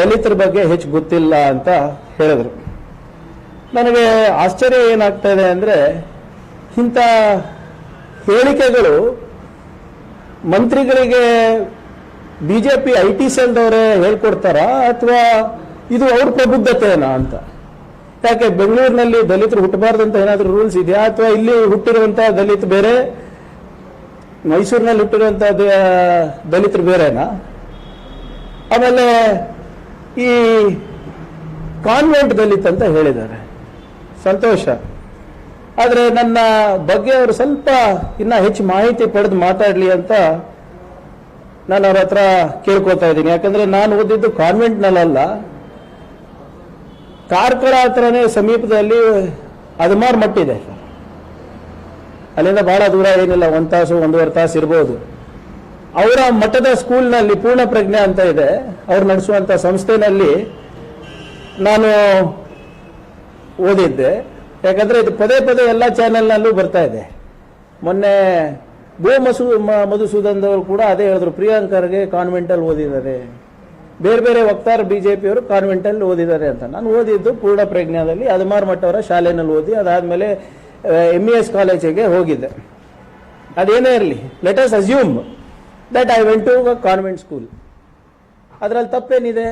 ದಲಿತರ ಬಗ್ಗೆ ಹೆಚ್ಚು ಗೊತ್ತಿಲ್ಲ ಅಂತ ಹೇಳಿದ್ರು. ನನಗೆ ಆಶ್ಚರ್ಯ ಏನಾಗ್ತಾ ಇದೆ ಅಂದ್ರೆ, ಇಂಥ ಹೇಳಿಕೆಗಳು ಮಂತ್ರಿಗಳಿಗೆ ಬಿಜೆಪಿ ಐಟಿ ಸೆಲ್ದವರೇ ಹೇಳ್ಕೊಡ್ತಾರಾ ಅಥವಾ ಇದು ಅವ್ರ ಪ್ರಬುದ್ಧತೆನಾ ಅಂತ. ಯಾಕೆ ಬೆಂಗಳೂರಿನಲ್ಲಿ ದಲಿತರು ಹುಟ್ಟಬಾರ್ದು ಅಂತ ಏನಾದರೂ ರೂಲ್ಸ್ ಇದೆಯಾ, ಅಥವಾ ಇಲ್ಲಿ ಹುಟ್ಟಿರುವಂತ ದಲಿತ ಬೇರೆ, ಮೈಸೂರಿನಲ್ಲಿ ಹುಟ್ಟಿರುವಂತ ದಲಿತರು ಬೇರೆನಾ? ಆಮೇಲೆ ಈ ಕಾನ್ವೆಂಟ್ ದಲಿತ ಅಂತ ಹೇಳಿದ್ದಾರೆ, ಸಂತೋಷ. ಆದರೆ ನನ್ನ ಬಗ್ಗೆ ಅವರು ಸ್ವಲ್ಪ ಇನ್ನ ಹೆಚ್ಚು ಮಾಹಿತಿ ಪಡೆದು ಮಾತಾಡಲಿ ಅಂತ ನಾನು ಅವ್ರ ಹತ್ರ ಕೇಳ್ಕೊತಾ ಇದ್ದೀನಿ. ಯಾಕಂದ್ರೆ ನಾನು ಓದಿದ್ದು ಕಾನ್ವೆಂಟ್ನಲ್ಲ, ಕಾರ್ಕಳ ಹತ್ರನೇ ಸಮೀಪದಲ್ಲಿ ಅದಮಾರ್ ಮಟ್ಟಿದೆ. ಅಲ್ಲಿಂದ ಬಹಳ ದೂರ ಏನಿಲ್ಲ, 1 ತಾಸು 1.5 ತಾಸು ಇರ್ಬೋದು. ಅವರ ಮಠದ ಸ್ಕೂಲ್ನಲ್ಲಿ ಪೂರ್ಣ ಪ್ರಜ್ಞೆ ಅಂತ ಇದೆ, ಅವ್ರು ನಡೆಸುವಂತ ಸಂಸ್ಥೆನಲ್ಲಿ ನಾನು ಓದಿದ್ದೆ. ಯಾಕಂದ್ರೆ ಇದು ಪದೇ ಪದೇ ಎಲ್ಲ ಚಾನೆಲ್ನಲ್ಲೂ ಬರ್ತಾ ಇದೆ. ಮೊನ್ನೆ ಮಧುಸೂದನ್ ಅವರು ಕೂಡ ಅದೇ ಹೇಳಿದ್ರು, ಪ್ರಿಯಾಂಕರ್ಗೆ ಕಾನ್ವೆಂಟಲ್ಲಿ ಓದಿದ್ದಾರೆ, ಬೇರೆ ಬೇರೆ ವಕ್ತಾರ ಬಿಜೆಪಿಯವರು ಕಾನ್ವೆಂಟಲ್ಲಿ ಓದಿದ್ದಾರೆ ಅಂತ. ನಾನು ಓದಿದ್ದು ಪೂರ್ಣ ಪ್ರಜ್ಞಾದಲ್ಲಿ ಅದಮಾರ್ ಮಠ ಅವರ ಶಾಲೆನಲ್ಲಿ ಓದಿ, ಅದಾದ್ಮೇಲೆ MES ಕಾಲೇಜಿಗೆ ಹೋಗಿದ್ದೆ. ಅದೇನೇ ಇರಲಿ, let us assume that I went to convent school. ಅದರಲ್ಲಿ ತಪ್ಪೇನಿದೆ?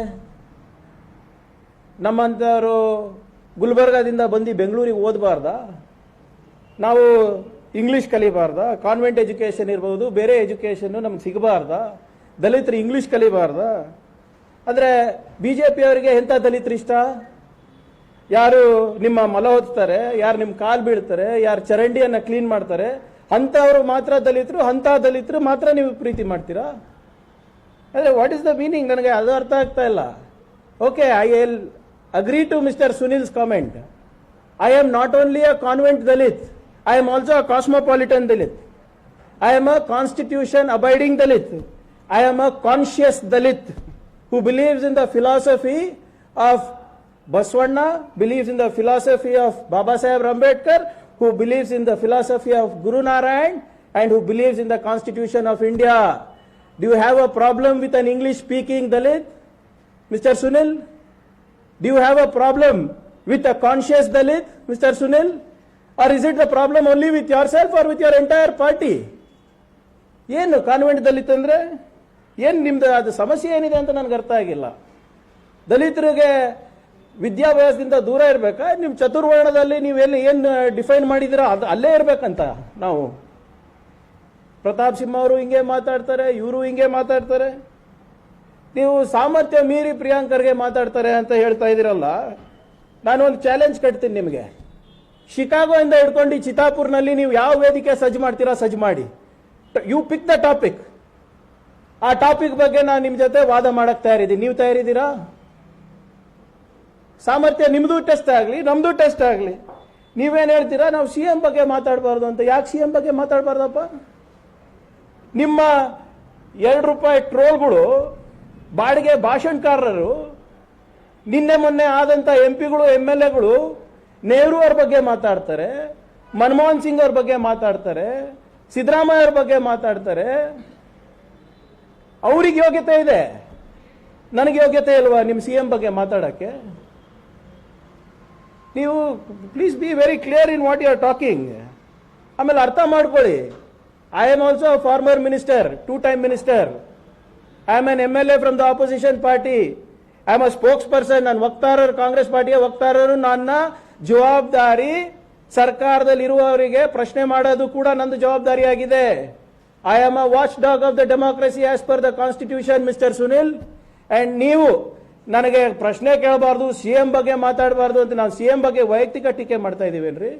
ನಮ್ಮಂಥವರು ಗುಲ್ಬರ್ಗಾದಿಂದ ಬಂದು ಬೆಂಗಳೂರಿಗೆ ಓದಬಾರ್ದಾ? ನಾವು ಇಂಗ್ಲಿಷ್ ಕಲಿಬಾರ್ದಾ? ಕಾನ್ವೆಂಟ್ ಎಜುಕೇಶನ್ ಇರ್ಬೋದು, ಬೇರೆ ಎಜುಕೇಶನ್ ನಮ್ಗೆ ಸಿಗಬಾರ್ದಾ? ದಲಿತರು ಇಂಗ್ಲಿಷ್ ಕಲಿಬಾರ್ದಾ? ಅಂದರೆ ಬಿಜೆಪಿ ಅವರಿಗೆ ಎಂಥ ದಲಿತರು ಇಷ್ಟ? ಯಾರು ನಿಮ್ಮ ಮಲ ಹೊತ್ತಾರೆ, ಯಾರು ನಿಮ್ಮ ಕಾಲು ಬೀಳ್ತಾರೆ, ಯಾರು ಚರಂಡಿಯನ್ನು ಕ್ಲೀನ್ ಮಾಡ್ತಾರೆ, ಅಂಥವ್ರು ಮಾತ್ರ ದಲಿತರು, ಅಂಥ ದಲಿತರು ಮಾತ್ರ ನೀವು ಪ್ರೀತಿ ಮಾಡ್ತೀರಾ? ಅಂದರೆ ವಾಟ್ ಇಸ್ ದ ಮೀನಿಂಗ್? ನನಗೆ ಅದು ಅರ್ಥ ಆಗ್ತಾ ಇಲ್ಲ. Okay, I will agree to Mr. Sunil's comment. I am not only a convent Dalit, I am also a cosmopolitan Dalit. I am a constitution abiding Dalit. I am a conscious Dalit who believes in the philosophy of Baswanna, believes in the philosophy of Baba Saheb Ambedkar, who believes in the philosophy of Guru Narayan, and who believes in the Constitution of India. Do you have a problem with an English speaking Dalit, Mr. Sunil? Do you have a problem with a conscious Dalit, Mr. Sunil? Or is it the problem only with yourself or with your entire party? ಏನು convent ದಲಿತ ಅಂದ್ರೆ ಏನು? ನಿಮ್ದು ಅದು ಸಮಸ್ಯೆ ಏನಿದೆ ಅಂತ ನನಗೆ ಅರ್ಥ ಆಗಿಲ್ಲ. ದಲಿತರಿಗೆ ವಿದ್ಯಾಭ್ಯಾಸದಿಂದ ದೂರ ಇರಬೇಕಾ? ನಿಮ್ಮ ಚತುರ್ವರ್ಣದಲ್ಲಿ ನೀವೆಲ್ಲಿ ಏನು ಡಿಫೈನ್ ಮಾಡಿದಿರಾ ಅದು ಅಲ್ಲೇ ಇರಬೇಕಂತ ನಾವು? ಪ್ರತಾಪ್ ಸಿಂಹ ಅವರು ಹಿಂಗೆ ಮಾತಾಡ್ತಾರೆ, ಇವರು ಹಿಂಗೆ ಮಾತಾಡ್ತಾರೆ. ನೀವು ಸಾಮರ್ಥ್ಯ ಮೀರಿ ಪ್ರಿಯಾಂಕರ್ಗೆ ಮಾತಾಡ್ತಾರೆ ಅಂತ ಹೇಳ್ತಾ ಇದ್ದೀರಲ್ಲ, ನಾನು ಒಂದು ಚಾಲೆಂಜ್ ಕಟ್ತೀನಿ ನಿಮಗೆ. ಶಿಕಾಗೋ ಇಂದ ಹಿಡ್ಕೊಂಡು ಚಿತಾಪುರ್ನಲ್ಲಿ ನೀವು ಯಾವ ವೇದಿಕೆ ಸಜ್ಜು ಮಾಡ್ತೀರಾ ಸಜ್ಜು ಮಾಡಿ. You pick the topic. ಆ ಟಾಪಿಕ್ ಬಗ್ಗೆ ನಾನು ನಿಮ್ಮ ಜೊತೆ ವಾದ ಮಾಡಕ್ ತಯಾರಿದ್ದೀನಿ. ನೀವು ತಯಾರಿದ್ದೀರಾ? ಸಾಮರ್ಥ್ಯ ನಿಮ್ದು ಟೆಸ್ಟ್ ಆಗಲಿ, ನಮ್ದು ಟೆಸ್ಟ್ ಆಗಲಿ. ನೀವೇನು ಹೇಳ್ತೀರಾ? ನಾವು CM ಬಗ್ಗೆ ಮಾತಾಡಬಾರ್ದು ಅಂತ. ಯಾಕೆ CM ಬಗ್ಗೆ ಮಾತಾಡಬಾರ್ದಪ್ಪ? ನಿಮ್ಮ ₹2 ಟ್ರೋಲ್ಗಳು, ಬಾಡಿಗೆ ಭಾಷಣಕಾರರು, ನಿನ್ನೆ ಮೊನ್ನೆ ಆದಂತ MP ಗಳು MLAಗಳು ನೆಹರು ಅವ್ರ ಬಗ್ಗೆ ಮಾತಾಡ್ತಾರೆ, ಮನಮೋಹನ್ ಸಿಂಗ್ ಅವ್ರ ಬಗ್ಗೆ ಮಾತಾಡ್ತಾರೆ, ಸಿದ್ದರಾಮಯ್ಯ ಅವ್ರ ಬಗ್ಗೆ ಮಾತಾಡ್ತಾರೆ. ಅವ್ರಿಗೆ ಯೋಗ್ಯತೆ ಇದೆ, ನನಗೆ ಯೋಗ್ಯತೆ ಇಲ್ವಾ ನಿಮ್ಮ CM ಬಗ್ಗೆ ಮಾತಾಡಕ್ಕೆ? ನೀವು please be very clear in what you are talking. ಆಮೇಲೆ ಅರ್ಥ ಮಾಡ್ಕೊಳ್ಳಿ, I am also former minister, 2 time minister. I am an MLA from the opposition party. I am a spokesperson. ನಾನು ವಕ್ತಾರರು, ಕಾಂಗ್ರೆಸ್ ಪಾರ್ಟಿಯ ವಕ್ತಾರರು. ನನ್ನ ಜವಾಬ್ದಾರಿ ಸರ್ಕಾರದಲ್ಲಿರುವವರಿಗೆ ಪ್ರಶ್ನೆ ಮಾಡೋದು ಕೂಡ ನಂದು ಜವಾಬ್ದಾರಿಯಾಗಿದೆ. I am a watchdog of the democracy as per the constitution, Mr. Sunil. And ನೀವು ನನಗೆ ಪ್ರಶ್ನೆ ಕೇಳಬಾರ್ದು, CM ಬಗ್ಗೆ ಮಾತಾಡಬಾರ್ದು ಅಂತ. ನಾವು CM ಬಗ್ಗೆ ವೈಯಕ್ತಿಕ ಟೀಕೆ ಮಾಡ್ತಾ ಇದೀವೇನ್ರಿ?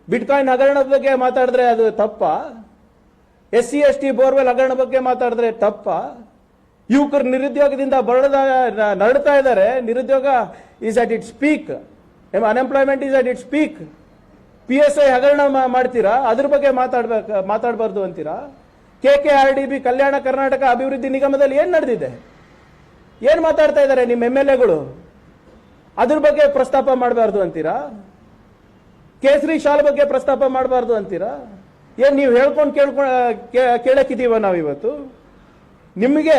ಬಿಟ್ಕಾಯಿನ್ ಹಗರಣದ ಬಗ್ಗೆ ಮಾತಾಡಿದ್ರೆ ಅದು ತಪ್ಪಾ? SC ST ಬೋರ್ವೆಲ್ ಹಗರಣ ಬಗ್ಗೆ ಮಾತಾಡಿದ್ರೆ ತಪ್ಪ? ಯುವಕರು ನಿರುದ್ಯೋಗದಿಂದ ನರಳ್ತಾ ಇದ್ದಾರೆ. ನಿರುದ್ಯೋಗ is at it's peak, unemployment is at it's peak. PSI ಹಗರಣ ಮಾಡ್ತೀರಾ, ಅದ್ರ ಬಗ್ಗೆ ಮಾತಾಡಬಾರ್ದು ಅಂತೀರಾ? KKRDB ಕಲ್ಯಾಣ ಕರ್ನಾಟಕ ಅಭಿವೃದ್ಧಿ ನಿಗಮದಲ್ಲಿ ಏನ್ ನಡೆದಿದೆ? ಏನ್ ಮಾತಾಡ್ತಾ ಇದ್ದಾರೆ ನಿಮ್ಮ MLAಗಳು? ಅದ್ರ ಬಗ್ಗೆ ಪ್ರಸ್ತಾಪ ಮಾಡಬಾರ್ದು ಅಂತೀರಾ? ಕೇಸರಿ ಶಾಲೆ ಬಗ್ಗೆ ಪ್ರಸ್ತಾಪ ಮಾಡಬಾರ್ದು ಅಂತೀರಾ? ಏನ್ ನೀವು ಹೇಳ್ಕೊಂಡು ಕೇಳಕ್ಕಿದೀವ ನಾವಿವತ್ತು? ನಿಮಗೆ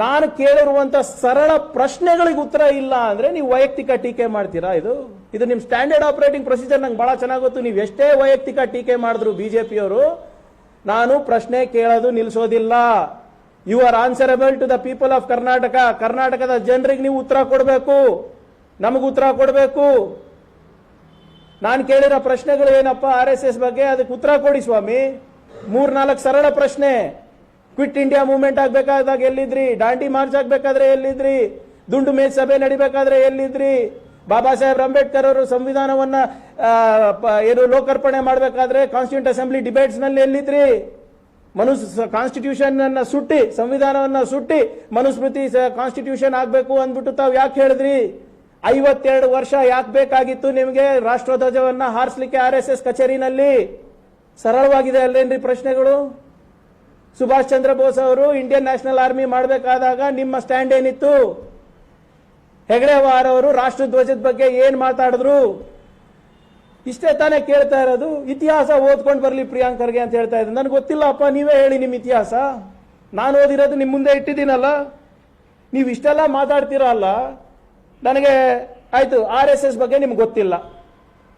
ನಾನು ಕೇಳಿರುವಂತ ಸರಳ ಪ್ರಶ್ನೆಗಳಿಗೆ ಉತ್ತರ ಇಲ್ಲ ಅಂದ್ರೆ ನೀವು ವೈಯಕ್ತಿಕ ಟೀಕೆ ಮಾಡ್ತೀರಾ? ಇದು ನಿಮ್ ಸ್ಟ್ಯಾಂಡರ್ಡ್ ಆಪರೇಟಿಂಗ್ ಪ್ರೊಸೀಜರ್ ನಂಗೆ ಬಹಳ ಚೆನ್ನಾಗಿ ಗೊತ್ತು. ನೀವು ಎಷ್ಟೇ ವೈಯಕ್ತಿಕ ಟೀಕೆ ಮಾಡಿದ್ರು ಬಿಜೆಪಿಯವರು, ನಾನು ಪ್ರಶ್ನೆ ಕೇಳೋದು ನಿಲ್ಲಿಸೋದಿಲ್ಲ. You are answerable to the people of Karnataka. ಕರ್ನಾಟಕದ ಜನರಿಗೆ ನೀವು ಉತ್ತರ ಕೊಡಬೇಕು, ನಮಗೂ ಉತ್ತರ ಕೊಡಬೇಕು. ನಾನು ಕೇಳಿರೋ ಪ್ರಶ್ನೆಗಳು ಏನಪ್ಪ RSS ಬಗ್ಗೆ, ಅದಕ್ಕೆ ಉತ್ತರ ಕೊಡಿ ಸ್ವಾಮಿ. 3-4 ಸರಳ ಪ್ರಶ್ನೆ. ಕ್ವಿಟ್ ಇಂಡಿಯಾ ಮೂವ್ಮೆಂಟ್ ಆಗ್ಬೇಕಾದಾಗ ಎಲ್ಲಿದ್ರಿ? ದಾಂಡಿ ಮಾರ್ಚ್ ಆಗ್ಬೇಕಾದ್ರೆ ಎಲ್ಲಿದ್ರಿ? ದುಂಡು ಮೇಜ್ ಸಭೆ ನಡಿಬೇಕಾದ್ರೆ ಎಲ್ಲಿದ್ರಿ? ಬಾಬಾ ಸಾಹೇಬ್ ಅಂಬೇಡ್ಕರ್ ಅವರು ಸಂವಿಧಾನವನ್ನ ಲೋಕಾರ್ಪಣೆ ಮಾಡಬೇಕಾದ್ರೆ ಕಾನ್ಸ್ಟಿಟ್ಯೂಂಟ್ ಅಸೆಂಬ್ಲಿ ಡಿಬೇಟ್ಸ್ ನಲ್ಲಿ ಎಲ್ಲಿದ್ರಿ? ಕಾನ್ಸ್ಟಿಟ್ಯೂಷನ್ ಅನ್ನ ಸುಟ್ಟಿ, ಸಂವಿಧಾನವನ್ನ ಸುಟ್ಟಿ ಮನುಸ್ಮೃತಿ ಕಾನ್ಸ್ಟಿಟ್ಯೂಷನ್ ಆಗ್ಬೇಕು ಅಂದ್ಬಿಟ್ಟು ತಾವು ಯಾಕೆ ಹೇಳಿದ್ರಿ? 52 ವರ್ಷ ಯಾಕೆ ಬೇಕಾಗಿತ್ತು ನಿಮಗೆ ರಾಷ್ಟ್ರಧ್ವಜವನ್ನ ಹಾರಿಸಲಿಕ್ಕೆ RSS ಕಚೇರಿನಲ್ಲಿ? ಸರಳವಾಗಿದೆ ಅಲ್ಲೇನ್ರಿ ಪ್ರಶ್ನೆಗಳು? ಸುಭಾಷ್ ಚಂದ್ರ ಬೋಸ್ ಅವರು ಇಂಡಿಯನ್ ನ್ಯಾಷನಲ್ ಆರ್ಮಿ ಮಾಡಬೇಕಾದಾಗ ನಿಮ್ಮ ಸ್ಟ್ಯಾಂಡ್ ಏನಿತ್ತು? ಹೆಗಡೆವಾರ್ ಅವರು ರಾಷ್ಟ್ರಧ್ವಜದ ಬಗ್ಗೆ ಏನ್ ಮಾತಾಡಿದ್ರು? ಇಷ್ಟೇ ತಾನೇ ಕೇಳ್ತಾ ಇರೋದು. ಇತಿಹಾಸ ಓದ್ಕೊಂಡು ಬರ್ಲಿ ಪ್ರಿಯಾಂಕರ್ಗೆ ಅಂತ ಹೇಳ್ತಾ ಇದ್ದೆ. ನನಗೆ ಗೊತ್ತಿಲ್ಲಪ್ಪ, ನೀವೇ ಹೇಳಿ ನಿಮ್ಮ ಇತಿಹಾಸ. ನಾನು ಓದಿರೋದು ನಿಮ್ಮ ಮುಂದೆ ಇಟ್ಟಿದ್ದೀನಲ್ಲ. ನೀವು ಇಷ್ಟೆಲ್ಲ ಮಾತಾಡ್ತೀರಲ್ಲ, ನನಗೆ ಆಯ್ತು. RSS ಬಗ್ಗೆ ನಿಮ್ಗೆ ಗೊತ್ತಿಲ್ಲ,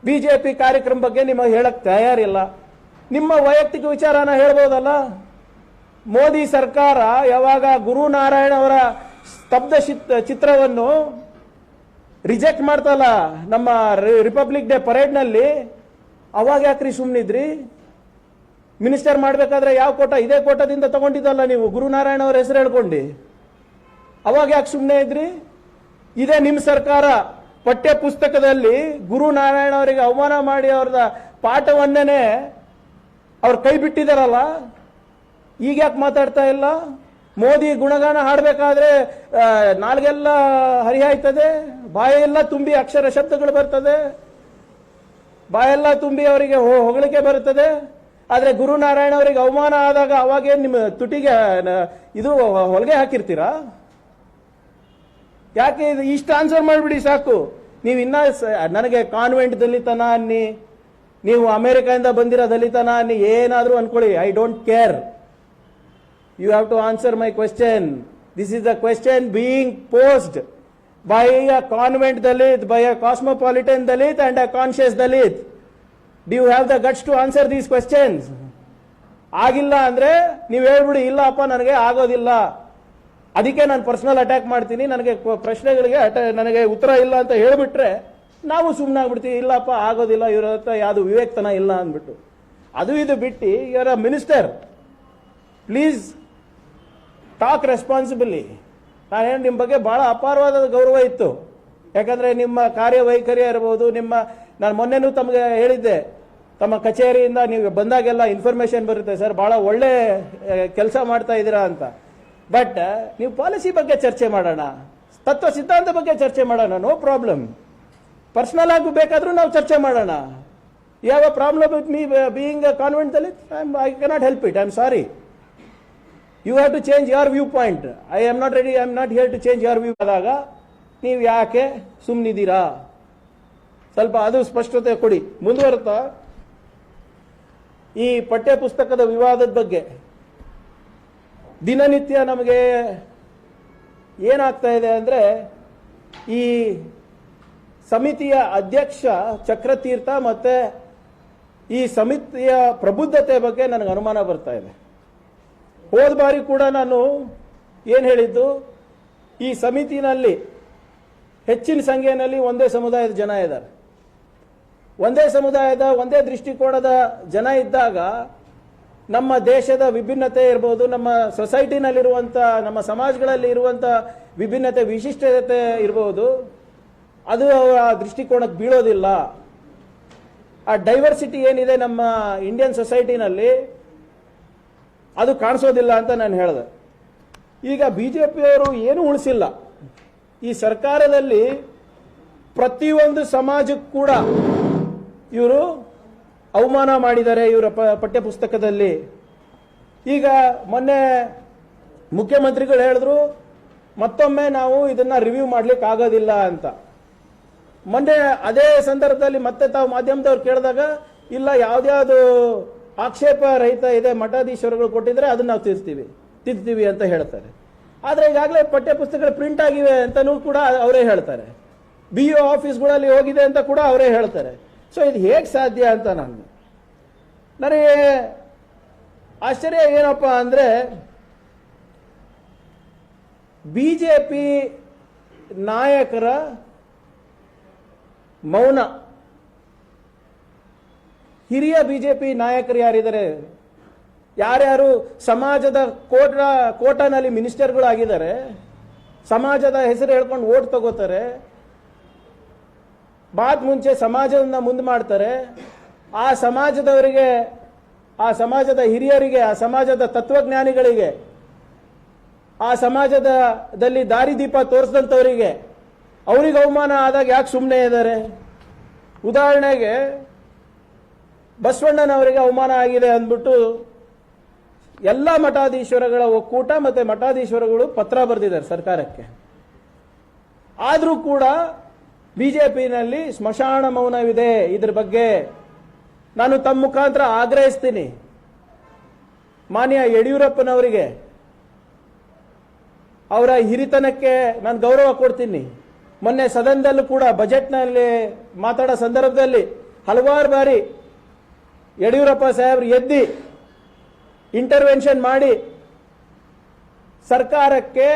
ಬಿಜೆಪಿ ಕಾರ್ಯಕ್ರಮ ಬಗ್ಗೆ ನಿಮಗೆ ಹೇಳಕ್ ತಯಾರಿಲ್ಲ. ನಿಮ್ಮ ವೈಯಕ್ತಿಕ ವಿಚಾರನ ಹೇಳ್ಬೋದಲ್ಲ. ಮೋದಿ ಸರ್ಕಾರ ಯಾವಾಗ ಗುರುನಾರಾಯಣ ಅವರ ಸ್ತಬ್ಧ ಚಿತ್ರವನ್ನು ರಿಜೆಕ್ಟ್ ಮಾಡ್ತಲ್ಲ ನಮ್ಮ ರಿಪಬ್ಲಿಕ್ ಡೇ ಪರೇಡ್ ನಲ್ಲಿ, ಅವಾಗ ಯಾಕ್ರಿ ಸುಮ್ಮನಿದ್ರಿ? ಮಿನಿಸ್ಟರ್ ಮಾಡಬೇಕಾದ್ರೆ ಯಾವ ಕೋಟ? ಇದೇ ಕೋಟದಿಂದ ತಗೊಂಡಿದ್ದಲ್ಲ ನೀವು, ಗುರುನಾರಾಯಣ ಅವರ ಹೆಸರು ಹೇಳ್ಕೊಂಡು. ಅವಾಗ ಯಾಕೆ ಸುಮ್ಮನೆ ಇದ್ರಿ? ಇದೇ ನಿಮ್ಮ ಸರ್ಕಾರ ಪಠ್ಯ ಪುಸ್ತಕದಲ್ಲಿ ಗುರುನಾರಾಯಣ ಅವರಿಗೆ ಅವಮಾನ ಮಾಡಿ ಅವ್ರದ ಪಾಠವನ್ನೇ ಅವ್ರು ಕೈ ಬಿಟ್ಟಿದಾರಲ್ಲ, ಈಗ ಯಾಕೆ ಮಾತಾಡ್ತಾ ಇಲ್ಲ? ಮೋದಿ ಗುಣಗಾನ ಹಾಡಬೇಕಾದ್ರೆ ನಾಲ್ಗೆಲ್ಲ ಹರಿಯಾಯ್ತದೆ, ಬಾಯೆಲ್ಲ ತುಂಬಿ ಅಕ್ಷರ ಶಬ್ದಗಳು ಬರ್ತದೆ, ಬಾಯೆಲ್ಲ ತುಂಬಿ ಅವರಿಗೆ ಹೊಗಳಿಕೆ ಬರುತ್ತದೆ. ಆದ್ರೆ ಗುರುನಾರಾಯಣ ಅವರಿಗೆ ಅವಮಾನ ಆದಾಗ ಅವಾಗೇನು ನಿಮ್ಮ ತುಟಿಗೆ ಇದು ಹೊಲಿಗೆ ಹಾಕಿರ್ತೀರಾ? ಯಾಕೆ ಇಷ್ಟು ಆನ್ಸರ್ ಮಾಡಿಬಿಡಿ ಸಾಕು. ನೀವು ಇನ್ನ ನನಗೆ ಕಾನ್ವೆಂಟ್ ದಲಿತನ ಅನ್ನಿ, ನೀವು ಅಮೆರಿಕದಿಂದ ಬಂದಿರೋ ದಲಿತನ ಅನ್ನಿ, ಏನಾದರೂ ಅನ್ಕೊಳ್ಳಿ, I don't care. You have to answer my question. This is the question being posed by a convent Dalit, by a cosmopolitan Dalit and a conscious Dalit. Do you have the guts to answer these questions? ಆಗಿಲ್ಲ ಅಂದ್ರೆ ನೀವು ಹೇಳ್ಬಿಡಿ, ಇಲ್ಲಪ್ಪ ನನಗೆ ಆಗೋದಿಲ್ಲ, ಅದಕ್ಕೆ ನಾನು personal attack ಮಾಡ್ತೀನಿ, ನನಗೆ ಪ್ರಶ್ನೆಗಳಿಗೆ ನನಗೆ ಉತ್ತರ ಇಲ್ಲ ಅಂತ ಹೇಳ್ಬಿಟ್ರೆ ನಾವು ಸುಮ್ಮನೆ ಆಗ್ಬಿಡ್ತೀವಿ. ಇಲ್ಲಪ್ಪ ಆಗೋದಿಲ್ಲ, ಇವರ ಹತ್ರ ಯಾವುದು ವಿವೇಕ್ತನ ಇಲ್ಲ ಅಂದ್ಬಿಟ್ಟು. ಅದು ಇದು ಬಿಟ್ಟು ಇವರ ಮಿನಿಸ್ಟರ್, ಪ್ಲೀಸ್ ಟಾಕ್ ರೆಸ್ಪಾನ್ಸಿಬಲಿ. ನಾನೇನು ನಿಮ್ಮ ಬಗ್ಗೆ ಬಹಳ ಅಪಾರವಾದ ಗೌರವ ಇತ್ತು, ಯಾಕಂದ್ರೆ ನಿಮ್ಮ ಕಾರ್ಯವೈಖರಿ ಇರಬಹುದು. ನಾನು ಮೊನ್ನೆನೂ ತಮಗೆ ಹೇಳಿದ್ದೆ, ತಮ್ಮ ಕಚೇರಿಯಿಂದ ನೀವು ಬಂದಾಗೆಲ್ಲ ಇನ್ಫಾರ್ಮೇಶನ್ ಬರುತ್ತೆ, ಸರ್ ಬಹಳ ಒಳ್ಳೆ ಕೆಲಸ ಮಾಡ್ತಾ ಇದ್ದೀರಾ ಅಂತ. ಬಟ್ ನೀವು ಪಾಲಿಸಿ ಬಗ್ಗೆ ಚರ್ಚೆ ಮಾಡೋಣ, ತತ್ವ ಸಿದ್ಧಾಂತ ಬಗ್ಗೆ ಚರ್ಚೆ ಮಾಡೋಣ, ನೋ ಪ್ರಾಬ್ಲಮ್. ಪರ್ಸನಲ್ ಆಗಿ ಬೇಕಾದ್ರೂ ನಾವು ಚರ್ಚೆ ಮಾಡೋಣ. ಯಾವ problem with me being a convent Dalit? I cannot help it, I am sorry. You have to change your viewpoint. I am not ready, I am not here to change your view. ಆದಾಗ ನೀವು ಯಾಕೆ ಸುಮ್ಮನಿದ್ದೀರಾ? ಸ್ವಲ್ಪ ಅದು ಸ್ಪಷ್ಟತೆ ಕೊಡಿ. ಮುಂದುವರ್ತಾ ಈ ಪಠ್ಯ ಪುಸ್ತಕದ ವಿವಾದದ ಬಗ್ಗೆ ದಿನನಿತ್ಯ ನಮಗೆ ಏನಾಗ್ತಾ ಇದೆ ಅಂದ್ರೆ, ಈ ಸಮಿತಿಯ ಅಧ್ಯಕ್ಷ ಚಕ್ರತೀರ್ಥ ಮತ್ತೆ ಈ ಸಮಿತಿಯ ಪ್ರಬುದ್ಧತೆ ಬಗ್ಗೆ ನನಗೆ ಅನುಮಾನ ಬರ್ತಾ ಇದೆ. ಹೋದ ಬಾರಿ ಕೂಡ ನಾನು ಏನು ಹೇಳಿದ್ದು, ಈ ಸಮಿತಿನಲ್ಲಿ ಹೆಚ್ಚಿನ ಸಂಖ್ಯೆಯಲ್ಲಿ ಒಂದೇ ಸಮುದಾಯದ ಜನ ಇದ್ದಾರೆ. ಒಂದೇ ಸಮುದಾಯದ ಒಂದೇ ದೃಷ್ಟಿಕೋನದ ಜನ ಇದ್ದಾಗ ನಮ್ಮ ದೇಶದ ವಿಭಿನ್ನತೆ ಇರ್ಬೋದು, ನಮ್ಮ ಸೊಸೈಟಿನಲ್ಲಿರುವಂಥ, ನಮ್ಮ ಸಮಾಜಗಳಲ್ಲಿ ಇರುವಂಥ ವಿಭಿನ್ನತೆ, ವಿಶಿಷ್ಟತೆ ಇರ್ಬೋದು, ಅದು ಆ ದೃಷ್ಟಿಕೋನಕ್ಕೆ ಬೀಳೋದಿಲ್ಲ. ಆ ಡೈವರ್ಸಿಟಿ ಏನಿದೆ ನಮ್ಮ ಇಂಡಿಯನ್ ಸೊಸೈಟಿನಲ್ಲಿ, ಅದು ಕಾಣಿಸೋದಿಲ್ಲ ಅಂತ ನಾನು ಹೇಳಿದೆ. ಈಗ ಬಿಜೆಪಿಯವರು ಏನು ಉಳಿಸಿಲ್ಲ. ಈ ಸರ್ಕಾರದಲ್ಲಿ ಪ್ರತಿಯೊಂದು ಸಮಾಜಕ್ಕೂ ಕೂಡ ಇವರು ಅವಮಾನ ಮಾಡಿದ್ದಾರೆ ಇವರ ಪಠ್ಯ ಪುಸ್ತಕದಲ್ಲಿ. ಈಗ ಮೊನ್ನೆ ಮುಖ್ಯಮಂತ್ರಿಗಳು ಹೇಳಿದ್ರು, ಮತ್ತೊಮ್ಮೆ ನಾವು ಇದನ್ನ ರಿವ್ಯೂ ಮಾಡ್ಲಿಕ್ಕೆ ಆಗೋದಿಲ್ಲ ಅಂತ. ಮೊನ್ನೆ ಅದೇ ಸಂದರ್ಭದಲ್ಲಿ ಮತ್ತೆ ತಾವು ಮಾಧ್ಯಮದವ್ರು ಕೇಳಿದಾಗ, ಇಲ್ಲ ಯಾವ್ದ್ಯಾವ್ದು ಆಕ್ಷೇಪ ರಹಿತ ಇದೆ ಮಠಾಧೀಶ್ವರಗಳು ಕೊಟ್ಟಿದ್ರೆ ಅದನ್ನ ನಾವು ತಿದ್ತೀವಿ ಅಂತ ಹೇಳ್ತಾರೆ. ಆದರೆ ಈಗಾಗಲೇ ಪಠ್ಯ ಪುಸ್ತಕಗಳು ಪ್ರಿಂಟ್ ಆಗಿವೆ ಅಂತಲೂ ಕೂಡ ಅವರೇ ಹೇಳ್ತಾರೆ. BO ಆಫೀಸ್ಗಳಲ್ಲಿ ಹೋಗಿದೆ ಅಂತ ಕೂಡ ಅವರೇ ಹೇಳ್ತಾರೆ. ಸೊ ಇದು ಹೇಗೆ ಸಾಧ್ಯ ಅಂತ ನನಗೆ ಆಶ್ಚರ್ಯ ಏನಪ್ಪ ಅಂದರೆ, BJP ನಾಯಕರ ಮೌನ. ಹಿರಿಯ BJP ನಾಯಕರು ಯಾರಿದ್ದಾರೆ, ಯಾರ್ಯಾರು ಸಮಾಜದ ಕೋಟಾನಲ್ಲಿ ಮಿನಿಸ್ಟರ್ಗಳು ಆಗಿದ್ದಾರೆ, ಸಮಾಜದ ಹೆಸರು ಹೇಳ್ಕೊಂಡು ಓಟ್ ತಗೋತಾರೆ, ಮುಂಚೆ ಸಮಾಜವನ್ನು ಮುಂದೆ ಮಾಡ್ತಾರೆ, ಆ ಸಮಾಜದವರಿಗೆ, ಆ ಸಮಾಜದ ಹಿರಿಯರಿಗೆ, ಆ ಸಮಾಜದ ತತ್ವಜ್ಞಾನಿಗಳಿಗೆ, ಆ ಸಮಾಜದಲ್ಲಿ ದಾರಿದೀಪ ತೋರಿಸಿದಂಥವರಿಗೆ ಅವರಿಗೆ ಅವಮಾನ ಆದಾಗ ಯಾಕೆ ಸುಮ್ಮನೆ ಇದ್ದಾರೆ? ಉದಾಹರಣೆಗೆ ಬಸವಣ್ಣನವರಿಗೆ ಅವಮಾನ ಆಗಿದೆ ಅಂದ್ಬಿಟ್ಟು ಎಲ್ಲ ಮಠಾಧೀಶ್ವರಗಳ ಒಕ್ಕೂಟ ಮತ್ತೆ ಮಠಾಧೀಶ್ವರಗಳು ಪತ್ರ ಬರೆದಿದ್ದಾರೆ ಸರ್ಕಾರಕ್ಕೆ. ಆದರೂ ಕೂಡ ಬಿಜೆಪಿನಲ್ಲಿ ಸ್ಮಶಾನ ಮೌನವಿದೆ. ಇದ್ರ ಬಗ್ಗೆ ನಾನು ತಮ್ಮ ಮುಖಾಂತರ ಆಗ್ರಹಿಸ್ತೀನಿ, ಮಾನ್ಯ ಯಡಿಯೂರಪ್ಪನವರಿಗೆ ಅವರ ಹಿರಿತನಕ್ಕೆ ನಾನು ಗೌರವ ಕೊಡ್ತೀನಿ. ಮೊನ್ನೆ ಸದನದಲ್ಲೂ ಕೂಡ ಬಜೆಟ್ನಲ್ಲಿ ಮಾತಾಡೋ ಸಂದರ್ಭದಲ್ಲಿ ಹಲವಾರು ಬಾರಿ ಯಡಿಯೂರಪ್ಪ ಸಾಹೇಬರು ಎದ್ದಿ ಇಂಟರ್ವೆನ್ಷನ್ ಮಾಡಿ ಸರ್ಕಾರಕ್ಕೆ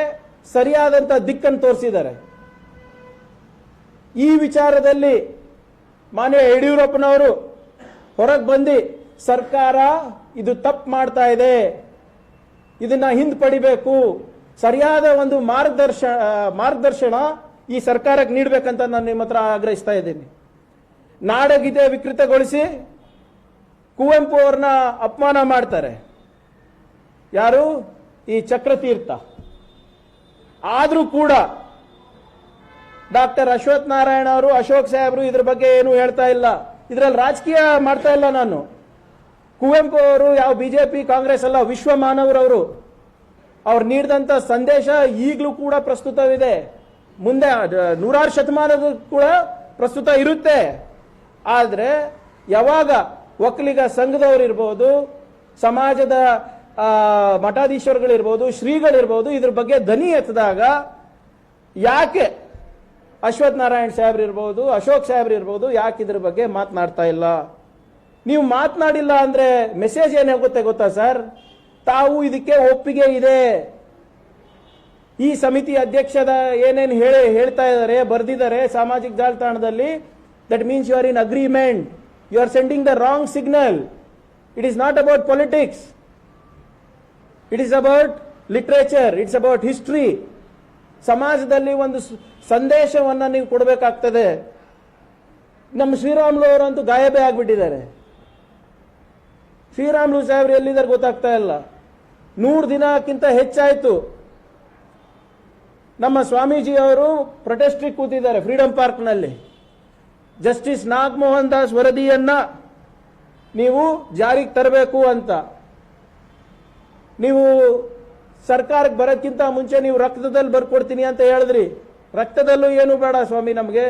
ಸರಿಯಾದಂಥ ದಿಕ್ಕನ್ನು ತೋರಿಸಿದ್ದಾರೆ. ಈ ವಿಚಾರದಲ್ಲಿ ಮಾನ್ಯ ಯಡಿಯೂರಪ್ಪನವರು ಹೊರಗೆ ಬಂದು ಸರ್ಕಾರ ಇದು ತಪ್ಪು ಮಾಡ್ತಾ ಇದೆ, ಇದನ್ನ ಹಿಂದೆ ಸರಿಯಾದ ಒಂದು ಮಾರ್ಗದರ್ಶನ ಈ ಸರ್ಕಾರಕ್ಕೆ ನೀಡಬೇಕಂತ ನಾನು ನಿಮ್ಮ ಹತ್ರ ಆಗ್ರಹಿಸ್ತಾ ಇದ್ದೀನಿ. ನಾಡಗೀತೆ ವಿಕೃತಗೊಳಿಸಿ ಕುವೆಂಪು ಅವ್ರನ್ನ ಅಪಮಾನ ಮಾಡ್ತಾರೆ ಯಾರು? ಈ ಚಕ್ರತೀರ್ಥ. ಆದರೂ ಕೂಡ ಡಾಕ್ಟರ್ ಅಶ್ವಥ್ ನಾರಾಯಣ ಅವರು, ಅಶೋಕ್ ಸಾಹೇಬರು ಇದ್ರ ಬಗ್ಗೆ ಏನು ಹೇಳ್ತಾ ಇಲ್ಲ. ಇದರಲ್ಲಿ ರಾಜಕೀಯ ಮಾಡ್ತಾ ಇಲ್ಲ ನಾನು. ಕುವೆಂಪು ಅವರು ಯಾವ ಬಿಜೆಪಿ ಕಾಂಗ್ರೆಸ್ ಅಲ್ಲ, ವಿಶ್ವ ಮಾನವರವರು. ಅವ್ರು ನೀಡಿದಂಥ ಸಂದೇಶ ಈಗಲೂ ಕೂಡ ಪ್ರಸ್ತುತವಿದೆ, ಮುಂದೆ ನೂರಾರು ಶತಮಾನದ ಕೂಡ ಪ್ರಸ್ತುತ ಇರುತ್ತೆ. ಆದರೆ ಯಾವಾಗ ಒಕ್ಕಲಿಗ ಸಂಘದವರು ಇರ್ಬೋದು, ಸಮಾಜದ ಮಠಾಧೀಶ್ವರಗಳಿರ್ಬೋದು, ಶ್ರೀಗಳಿರ್ಬೋದು, ಇದ್ರ ಬಗ್ಗೆ ಧ್ವನಿ ಎತ್ತಿದಾಗ ಯಾಕೆ ಅಶ್ವಥ್ ನಾರಾಯಣ್ ಸಾಹೇಬ್ರು ಇರ್ಬೋದು, ಅಶೋಕ್ ಸಾಹೇಬ್ರು ಇರ್ಬೋದು, ಯಾಕೆ ಇದ್ರ ಬಗ್ಗೆ ಮಾತನಾಡ್ತಾ ಇಲ್ಲ? ನೀವು ಮಾತನಾಡಿಲ್ಲ ಅಂದ್ರೆ ಮೆಸೇಜ್ ಏನು ಹೋಗುತ್ತೆ ಗೊತ್ತಾ ಸರ್? ತಾವು ಇದಕ್ಕೆ ಒಪ್ಪಿಗೆ ಇದೆ, ಈ ಸಮಿತಿ ಅಧ್ಯಕ್ಷದ ಏನೇನು ಹೇಳ್ತಾ ಇದ್ದಾರೆ, ಬರೆದಿದ್ದಾರೆ ಸಾಮಾಜಿಕ ಜಾಲತಾಣದಲ್ಲಿ, that means you are in agreement. You are sending the wrong signal. It is not about politics, it is about literature, it's about history. ಸಮಾಜದಲ್ಲಿ ಒಂದು ಸಂದೇಶವನ್ನು ನೀವು ಕೊಡಬೇಕಾಗ್ತದೆ. ನಮ್ಮ ಶ್ರೀರಾಮುಲು ಅವರಂತೂ ಗಾಯಬೇ ಆಗಿಬಿಟ್ಟಿದ್ದಾರೆ. ಶ್ರೀರಾಮುಲು ಸಾಹೇಬ್ರು ಎಲ್ಲಿದ್ದಾರೆ ಗೊತ್ತಾಗ್ತಾ ಇಲ್ಲ. 100 ದಿನಕ್ಕಿಂತ ಹೆಚ್ಚಾಯಿತು ನಮ್ಮ ಸ್ವಾಮೀಜಿ ಅವರು ಪ್ರೊಟೆಸ್ಟ್ರಿಗೆ ಕೂತಿದ್ದಾರೆ ಫ್ರೀಡಂ ಪಾರ್ಕ್ನಲ್ಲಿ. ಜಸ್ಟಿಸ್ ನಾಗಮೋಹನ್ ದಾಸ್ ವರದಿಯನ್ನ ನೀವು ಜಾರಿಗೆ ತರಬೇಕು ಅಂತ. ನೀವು ಸರ್ಕಾರಕ್ಕೆ ಬರೋಕ್ಕಿಂತ ಮುಂಚೆ ನೀವು ರಕ್ತದಲ್ಲಿ ಬರ್ಕೊಡ್ತೀನಿ ಅಂತ ಹೇಳಿದ್ರಿ. ರಕ್ತದಲ್ಲೂ ಏನು ಬೇಡ ಸ್ವಾಮಿ, ನಮಗೆ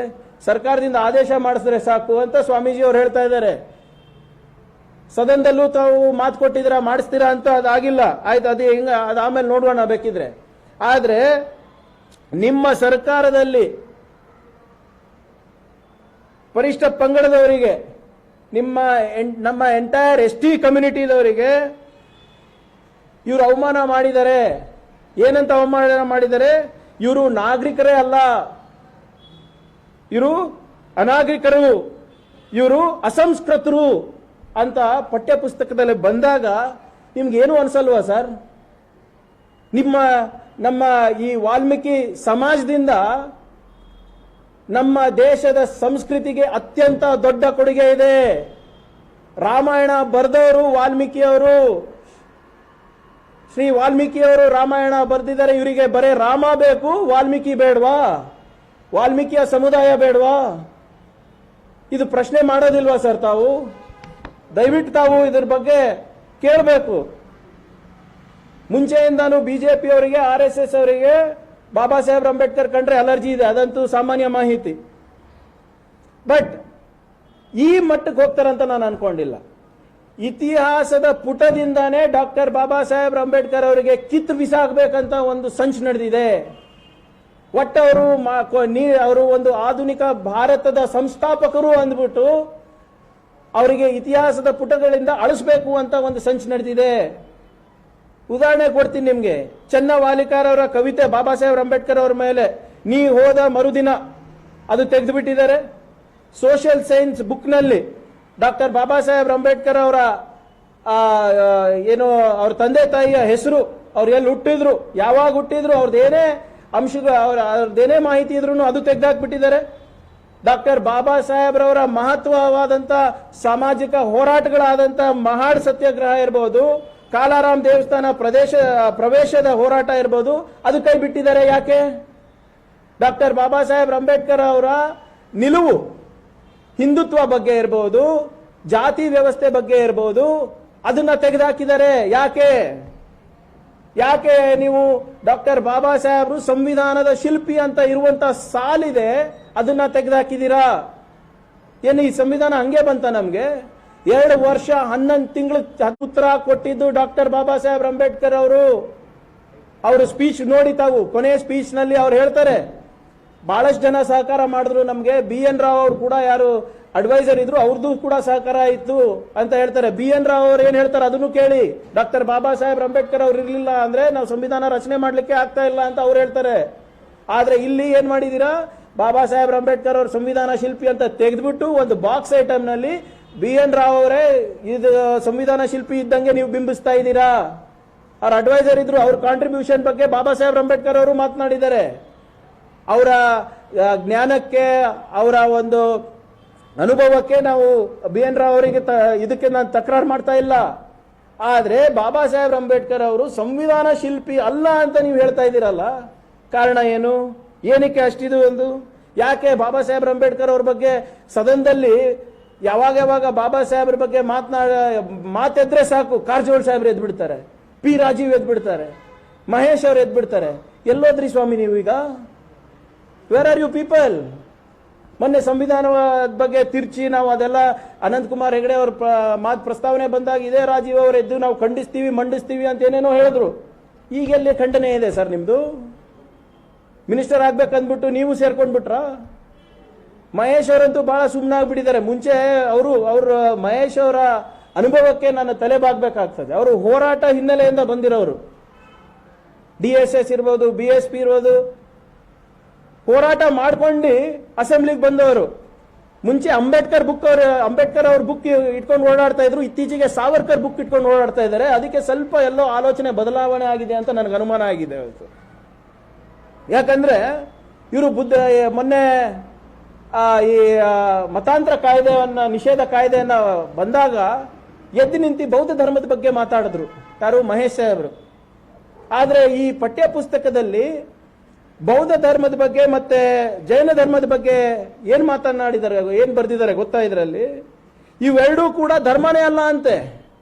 ಸರ್ಕಾರದಿಂದ ಆದೇಶ ಮಾಡಿಸಿದ್ರೆ ಸಾಕು ಅಂತ ಸ್ವಾಮೀಜಿ ಅವರು ಹೇಳ್ತಾ ಇದ್ದಾರೆ. ಸದನದಲ್ಲೂ ತಾವು ಮಾತು ಕೊಟ್ಟಿದ್ದೀರಾ, ಮಾಡಿಸ್ತೀರಾ ಅಂತ ಅದಾಗಿಲ್ಲ. ಆಯ್ತು, ಅದು ಹಿಂಗ, ಅದು ಆಮೇಲೆ ನೋಡೋಣ ಬೇಕಿದ್ರೆ. ಆದರೆ ನಿಮ್ಮ ಸರ್ಕಾರದಲ್ಲಿ ಪರಿಷ್ಠ ಪಂಗಡದವರಿಗೆ, ನಮ್ಮ ಎಂಟೈರ್ ST ಕಮ್ಯುನಿಟಿದವರಿಗೆ ಇವರು ಅವಮಾನ ಮಾಡಿದ್ದಾರೆ. ಏನಂತ ಅವಮಾನ ಮಾಡಿದ್ದಾರೆ? ಇವರು ನಾಗರಿಕರೇ ಅಲ್ಲ, ಇವರು ಅನಾಗರಿಕರು, ಇವರು ಅಸಂಸ್ಕೃತರು ಅಂತ ಪಠ್ಯ ಪುಸ್ತಕದಲ್ಲಿ ಬಂದಾಗ ನಿಮ್ಗೇನು ಅನ್ಸಲ್ವಾ ಸರ್? ನಮ್ಮ ಈ ವಾಲ್ಮೀಕಿ ಸಮಾಜದಿಂದ ನಮ್ಮ ದೇಶದ ಸಂಸ್ಕೃತಿಗೆ ಅತ್ಯಂತ ದೊಡ್ಡ ಕೊಡುಗೆ ಇದೆ. ರಾಮಾಯಣ ಬರೆದವರು ವಾಲ್ಮೀಕಿಯವರು. ಶ್ರೀ ವಾಲ್ಮೀಕಿಯವರು ರಾಮಾಯಣ ಬರೆದಿದ್ದಾರೆ. ಇವರಿಗೆ ಬರೇ ರಾಮ ಬೇಕು, ವಾಲ್ಮೀಕಿ ಬೇಡವಾ? ವಾಲ್ಮೀಕಿಯ ಸಮುದಾಯ ಬೇಡವಾ? ಇದು ಪ್ರಶ್ನೆ ಮಾಡೋದಿಲ್ವಾ ಸರ್ ತಾವು? ದಯವಿಟ್ಟು ತಾವು ಇದ್ರ ಬಗ್ಗೆ ಕೇಳಬೇಕು. ಮುಂಚೆಯಿಂದಾನು ಬಿಜೆಪಿ ಅವರಿಗೆ, RSS ಅವರಿಗೆ ಬಾಬಾ ಸಾಹೇಬ್ ಅಂಬೇಡ್ಕರ್ ಕಂಡ್ರೆ ಅಲರ್ಜಿ ಇದೆ, ಅದಂತೂ ಸಾಮಾನ್ಯ ಮಾಹಿತಿ. ಬಟ್ ಈ ಮಟ್ಟಕ್ಕೆ ಹೋಗ್ತಾರಂತ ನಾನು ಅನ್ಕೊಂಡಿಲ್ಲ. ಇತಿಹಾಸದ ಪುಟದಿಂದಾನೇ ಡಾಕ್ಟರ್ ಬಾಬಾ ಸಾಹೇಬ್ ಅಂಬೇಡ್ಕರ್ ಅವರಿಗೆ ಕಿತ್ತು ಬಿಸಾಕಬೇಕಂತ ಒಂದು ಸಂಚು ನಡೆದಿದೆ. ಒಟ್ಟವರು ಅವರು ಒಂದು ಆಧುನಿಕ ಭಾರತದ ಸಂಸ್ಥಾಪಕರು ಅಂದ್ಬಿಟ್ಟು ಅವರಿಗೆ ಇತಿಹಾಸದ ಪುಟಗಳಿಂದ ಅಳಿಸಬೇಕು ಅಂತ ಒಂದು ಸಂಚು ನಡೆದಿದೆ. ಉದಾಹರಣೆ ಕೊಡ್ತೀನಿ ನಿಮ್ಗೆ. ಚೆನ್ನ ವಾಲಿಕಾರ್ ಅವರ ಕವಿತೆ ಬಾಬಾ ಸಾಹೇಬ್ ಅಂಬೇಡ್ಕರ್ ಅವರ ಮೇಲೆ ನೀ ಹೋದ ಮರುದಿನ ಅದು ತೆಗೆದು ಬಿಟ್ಟಿದ್ದಾರೆ. ಸೋಷಿಯಲ್ ಸೈನ್ಸ್ ಬುಕ್ನಲ್ಲಿ ಡಾಕ್ಟರ್ ಬಾಬಾ ಸಾಹೇಬ್ ಅಂಬೇಡ್ಕರ್ ಅವರ ಏನು ಅವ್ರ ತಂದೆ ತಾಯಿಯ ಹೆಸರು, ಅವ್ರು ಎಲ್ಲಿ ಹುಟ್ಟಿದ್ರು, ಯಾವಾಗ ಹುಟ್ಟಿದ್ರು, ಅವ್ರದ್ದೇನೇ ಅಂಶಗಳು, ಅವ್ರದ್ದೇನೇ ಮಾಹಿತಿ ಇದ್ರು ಅದು ತೆಗೆದಾಕ್ಬಿಟ್ಟಿದ್ದಾರೆ. ಡಾಕ್ಟರ್ ಬಾಬಾ ಸಾಹೇಬ್ರವರ ಮಹತ್ವವಾದಂಥ ಸಾಮಾಜಿಕ ಹೋರಾಟಗಳಾದಂಥ ಮಹಾಡ್ ಸತ್ಯಾಗ್ರಹ ಇರ್ಬೋದು, ಕಾಲಾರಾಮ್ ದೇವಸ್ಥಾನ ಪ್ರವೇಶದ ಹೋರಾಟ ಇರ್ಬೋದು, ಅದು ಕೈ ಬಿಟ್ಟಿದ್ದಾರೆ. ಯಾಕೆ? ಡಾಕ್ಟರ್ ಬಾಬಾ ಸಾಹೇಬ್ ಅಂಬೇಡ್ಕರ್ ಅವರ ನಿಲುವು ಹಿಂದುತ್ವ ಬಗ್ಗೆ ಇರಬಹುದು, ಜಾತಿ ವ್ಯವಸ್ಥೆ ಬಗ್ಗೆ ಇರಬಹುದು, ಅದನ್ನ ತೆಗೆದುಹಾಕಿದ್ದಾರೆ. ಯಾಕೆ ನೀವು ಡಾಕ್ಟರ್ ಬಾಬಾ ಸಾಹೇಬ್ರು ಸಂವಿಧಾನದ ಶಿಲ್ಪಿ ಅಂತ ಇರುವಂತ ಸಾಲಿದೆ, ಅದನ್ನ ತೆಗೆದುಹಾಕಿದ್ದೀರಾ? ಏನು ಈ ಸಂವಿಧಾನ ಹಂಗೆ ಬಂತ? ನಮ್ಗೆ 2 ವರ್ಷ 11 ತಿಂಗಳು ಉತ್ತರ ಕೊಟ್ಟಿದ್ದು ಡಾಕ್ಟರ್ ಬಾಬಾ ಸಾಹೇಬ್ ಅಂಬೇಡ್ಕರ್ ಅವರು ಸ್ಪೀಚ್ ನೋಡಿ ತಾವು. ಕೊನೆಯ ಸ್ಪೀಚ್ ನಲ್ಲಿ ಅವ್ರು ಹೇಳ್ತಾರೆ, ಬಹಳಷ್ಟು ಜನ ಸಹಕಾರ ಮಾಡಿದ್ರು ನಮ್ಗೆ. BN ರಾವ್ ಅವರು ಕೂಡ ಯಾರು ಅಡ್ವೈಸರ್ ಇದ್ರು, ಅವ್ರದ್ದು ಕೂಡ ಸಹಕಾರ ಇತ್ತು ಅಂತ ಹೇಳ್ತಾರೆ. BN ರಾವ್ ಅವ್ರು ಏನ್ ಹೇಳ್ತಾರೆ ಅದನ್ನು ಕೇಳಿ. ಡಾಕ್ಟರ್ ಬಾಬಾ ಸಾಹೇಬ್ ಅಂಬೇಡ್ಕರ್ ಅವ್ರು ಇರ್ಲಿಲ್ಲ ಅಂದ್ರೆ ನಾವು ಸಂವಿಧಾನ ರಚನೆ ಮಾಡ್ಲಿಕ್ಕೆ ಆಗ್ತಾ ಇಲ್ಲ ಅಂತ ಅವ್ರು ಹೇಳ್ತಾರೆ. ಆದ್ರೆ ಇಲ್ಲಿ ಏನ್ ಮಾಡಿದೀರಾ? ಬಾಬಾ ಸಾಹೇಬ್ ಅಂಬೇಡ್ಕರ್ ಅವ್ರ ಸಂವಿಧಾನ ಶಿಲ್ಪಿ ಅಂತ ತೆಗೆದ್ಬಿಟ್ಟು ಒಂದು ಬಾಕ್ಸ್ ಐಟಮ್ ನಲ್ಲಿ BN ರಾವ್ ಅವರೇ ಇದು ಸಂವಿಧಾನ ಶಿಲ್ಪಿ ಇದ್ದಂಗೆ ನೀವು ಬಿಂಬಿಸ್ತಾ ಇದ್ದೀರಾ. ಅವ್ರ ಅಡ್ವೈಸರ್ ಇದ್ರು, ಅವ್ರ ಕಾಂಟ್ರಿಬ್ಯೂಷನ್ ಬಗ್ಗೆ ಬಾಬಾ ಸಾಹೇಬ್ ಅಂಬೇಡ್ಕರ್ ಅವರು ಮಾತನಾಡಿದ್ದಾರೆ. ಅವರ ಜ್ಞಾನಕ್ಕೆ, ಅವರ ಒಂದು ಅನುಭವಕ್ಕೆ ನಾವು BN ರಾವ್ ಅವರಿಗೆ ಇದಕ್ಕೆ ನಾನು ತಕರಾರು ಮಾಡ್ತಾ ಇಲ್ಲ. ಆದ್ರೆ ಬಾಬಾ ಸಾಹೇಬ್ ಅಂಬೇಡ್ಕರ್ ಅವರು ಸಂವಿಧಾನ ಶಿಲ್ಪಿ ಅಲ್ಲ ಅಂತ ನೀವು ಹೇಳ್ತಾ ಇದ್ದೀರಲ್ಲ, ಕಾರಣ ಏನು? ಏನಕ್ಕೆ ಅಷ್ಟಿದು ಒಂದು? ಯಾಕೆ ಬಾಬಾ ಸಾಹೇಬ್ ಅಂಬೇಡ್ಕರ್ ಅವ್ರ ಬಗ್ಗೆ ಸದನದಲ್ಲಿ ಯಾವಾಗ ಬಾಬಾ ಸಾಹೇಬ್ರ ಬಗ್ಗೆ ಮಾತೆದ್ರೆ ಸಾಕು, ಕಾರಜೋಳ ಸಾಹೇಬ್ರು ಎದ್ಬಿಡ್ತಾರೆ, P ರಾಜೀವ್ ಎದ್ಬಿಡ್ತಾರೆ, ಮಹೇಶ್ ಅವ್ರು ಎದ್ಬಿಡ್ತಾರೆ. ಎಲ್ಲೋದ್ರಿ ಸ್ವಾಮಿ ನೀವೀಗ? Where are you people? ಮೊನ್ನೆ ಸಂವಿಧಾನದ ಬಗ್ಗೆ ತಿರ್ಚಿ ನಾವು ಅದೆಲ್ಲ ಅನಂತಕುಮಾರ್ ಹೆಗಡೆ ಅವ್ರ ಪ್ರಸ್ತಾವನೆ ಬಂದಾಗ ಇದೇ ರಾಜೀವ್ ಅವರು ಎದ್ದು ನಾವು ಖಂಡಿಸ್ತೀವಿ ಮಂಡಿಸ್ತೀವಿ ಅಂತ ಏನೇನೋ ಹೇಳಿದ್ರು. ಈಗೆಲ್ಲಿ ಖಂಡನೆ ಇದೆ ಸರ್ ನಿಮ್ದು? ಮಿನಿಸ್ಟರ್ ಆಗ್ಬೇಕಂದ್ಬಿಟ್ಟು ನೀವು ಸೇರ್ಕೊಂಡ್ಬಿಟ್ರ? ಮಹೇಶ್ ಅವರಂತೂ ಬಹಳ ಸುಮ್ಮನಾಗ್ಬಿಟ್ಟಿದ್ದಾರೆ. ಮುಂಚೆ ಅವ್ರ ಮಹೇಶ್ ಅವರ ಅನುಭವಕ್ಕೆ ನಾನು ತಲೆ ಬಾಗ್ಬೇಕಾಗ್ತದೆ. ಅವರು ಹೋರಾಟ ಹಿನ್ನೆಲೆಯಿಂದ ಬಂದಿರೋರು. DSS ಇರ್ಬೋದು, BSP ಇರ್ಬೋದು, ಹೋರಾಟ ಮಾಡ್ಕೊಂಡು ಅಸೆಂಬ್ಲಿಗೆ ಬಂದವರು. ಮುಂಚೆ ಅಂಬೇಡ್ಕರ್ ಅವ್ರ ಬುಕ್ ಇಟ್ಕೊಂಡು ಓಡಾಡ್ತಾ ಇದ್ರು, ಇತ್ತೀಚೆಗೆ ಸಾವರ್ಕರ್ ಬುಕ್ ಇಟ್ಕೊಂಡು ಓಡಾಡ್ತಾ ಇದ್ದಾರೆ. ಅದಕ್ಕೆ ಸ್ವಲ್ಪ ಎಲ್ಲೋ ಆಲೋಚನೆ ಬದಲಾವಣೆ ಆಗಿದೆ ಅಂತ ನನಗೆ ಅನುಮಾನ ಆಗಿದೆ. ಯಾಕಂದ್ರೆ ಇವರು ಮೊನ್ನೆ ಈ ಮತಾಂತರ ಕಾಯ್ದೆಯನ್ನ, ನಿಷೇಧ ಕಾಯ್ದೆಯನ್ನ ಬಂದಾಗ ಎದ್ದು ನಿಂತು ಬೌದ್ಧ ಧರ್ಮದ ಬಗ್ಗೆ ಮಾತಾಡಿದ್ರು ಯಾರು? ಮಹೇಶ್ ಸಾಹೇಬ್ರು. ಆದ್ರೆ ಈ ಪಠ್ಯ ಪುಸ್ತಕದಲ್ಲಿ ಬೌದ್ಧ ಧರ್ಮದ ಬಗ್ಗೆ ಮತ್ತೆ ಜೈನ ಧರ್ಮದ ಬಗ್ಗೆ ಏನ್ ಮಾತನಾಡಿದ್ದಾರೆ, ಏನ್ ಬರ್ದಿದ್ದಾರೆ ಗೊತ್ತಾ? ಇದರಲ್ಲಿ ಇವೆರಡೂ ಕೂಡ ಧರ್ಮನೇ ಅಲ್ಲ ಅಂತೆ.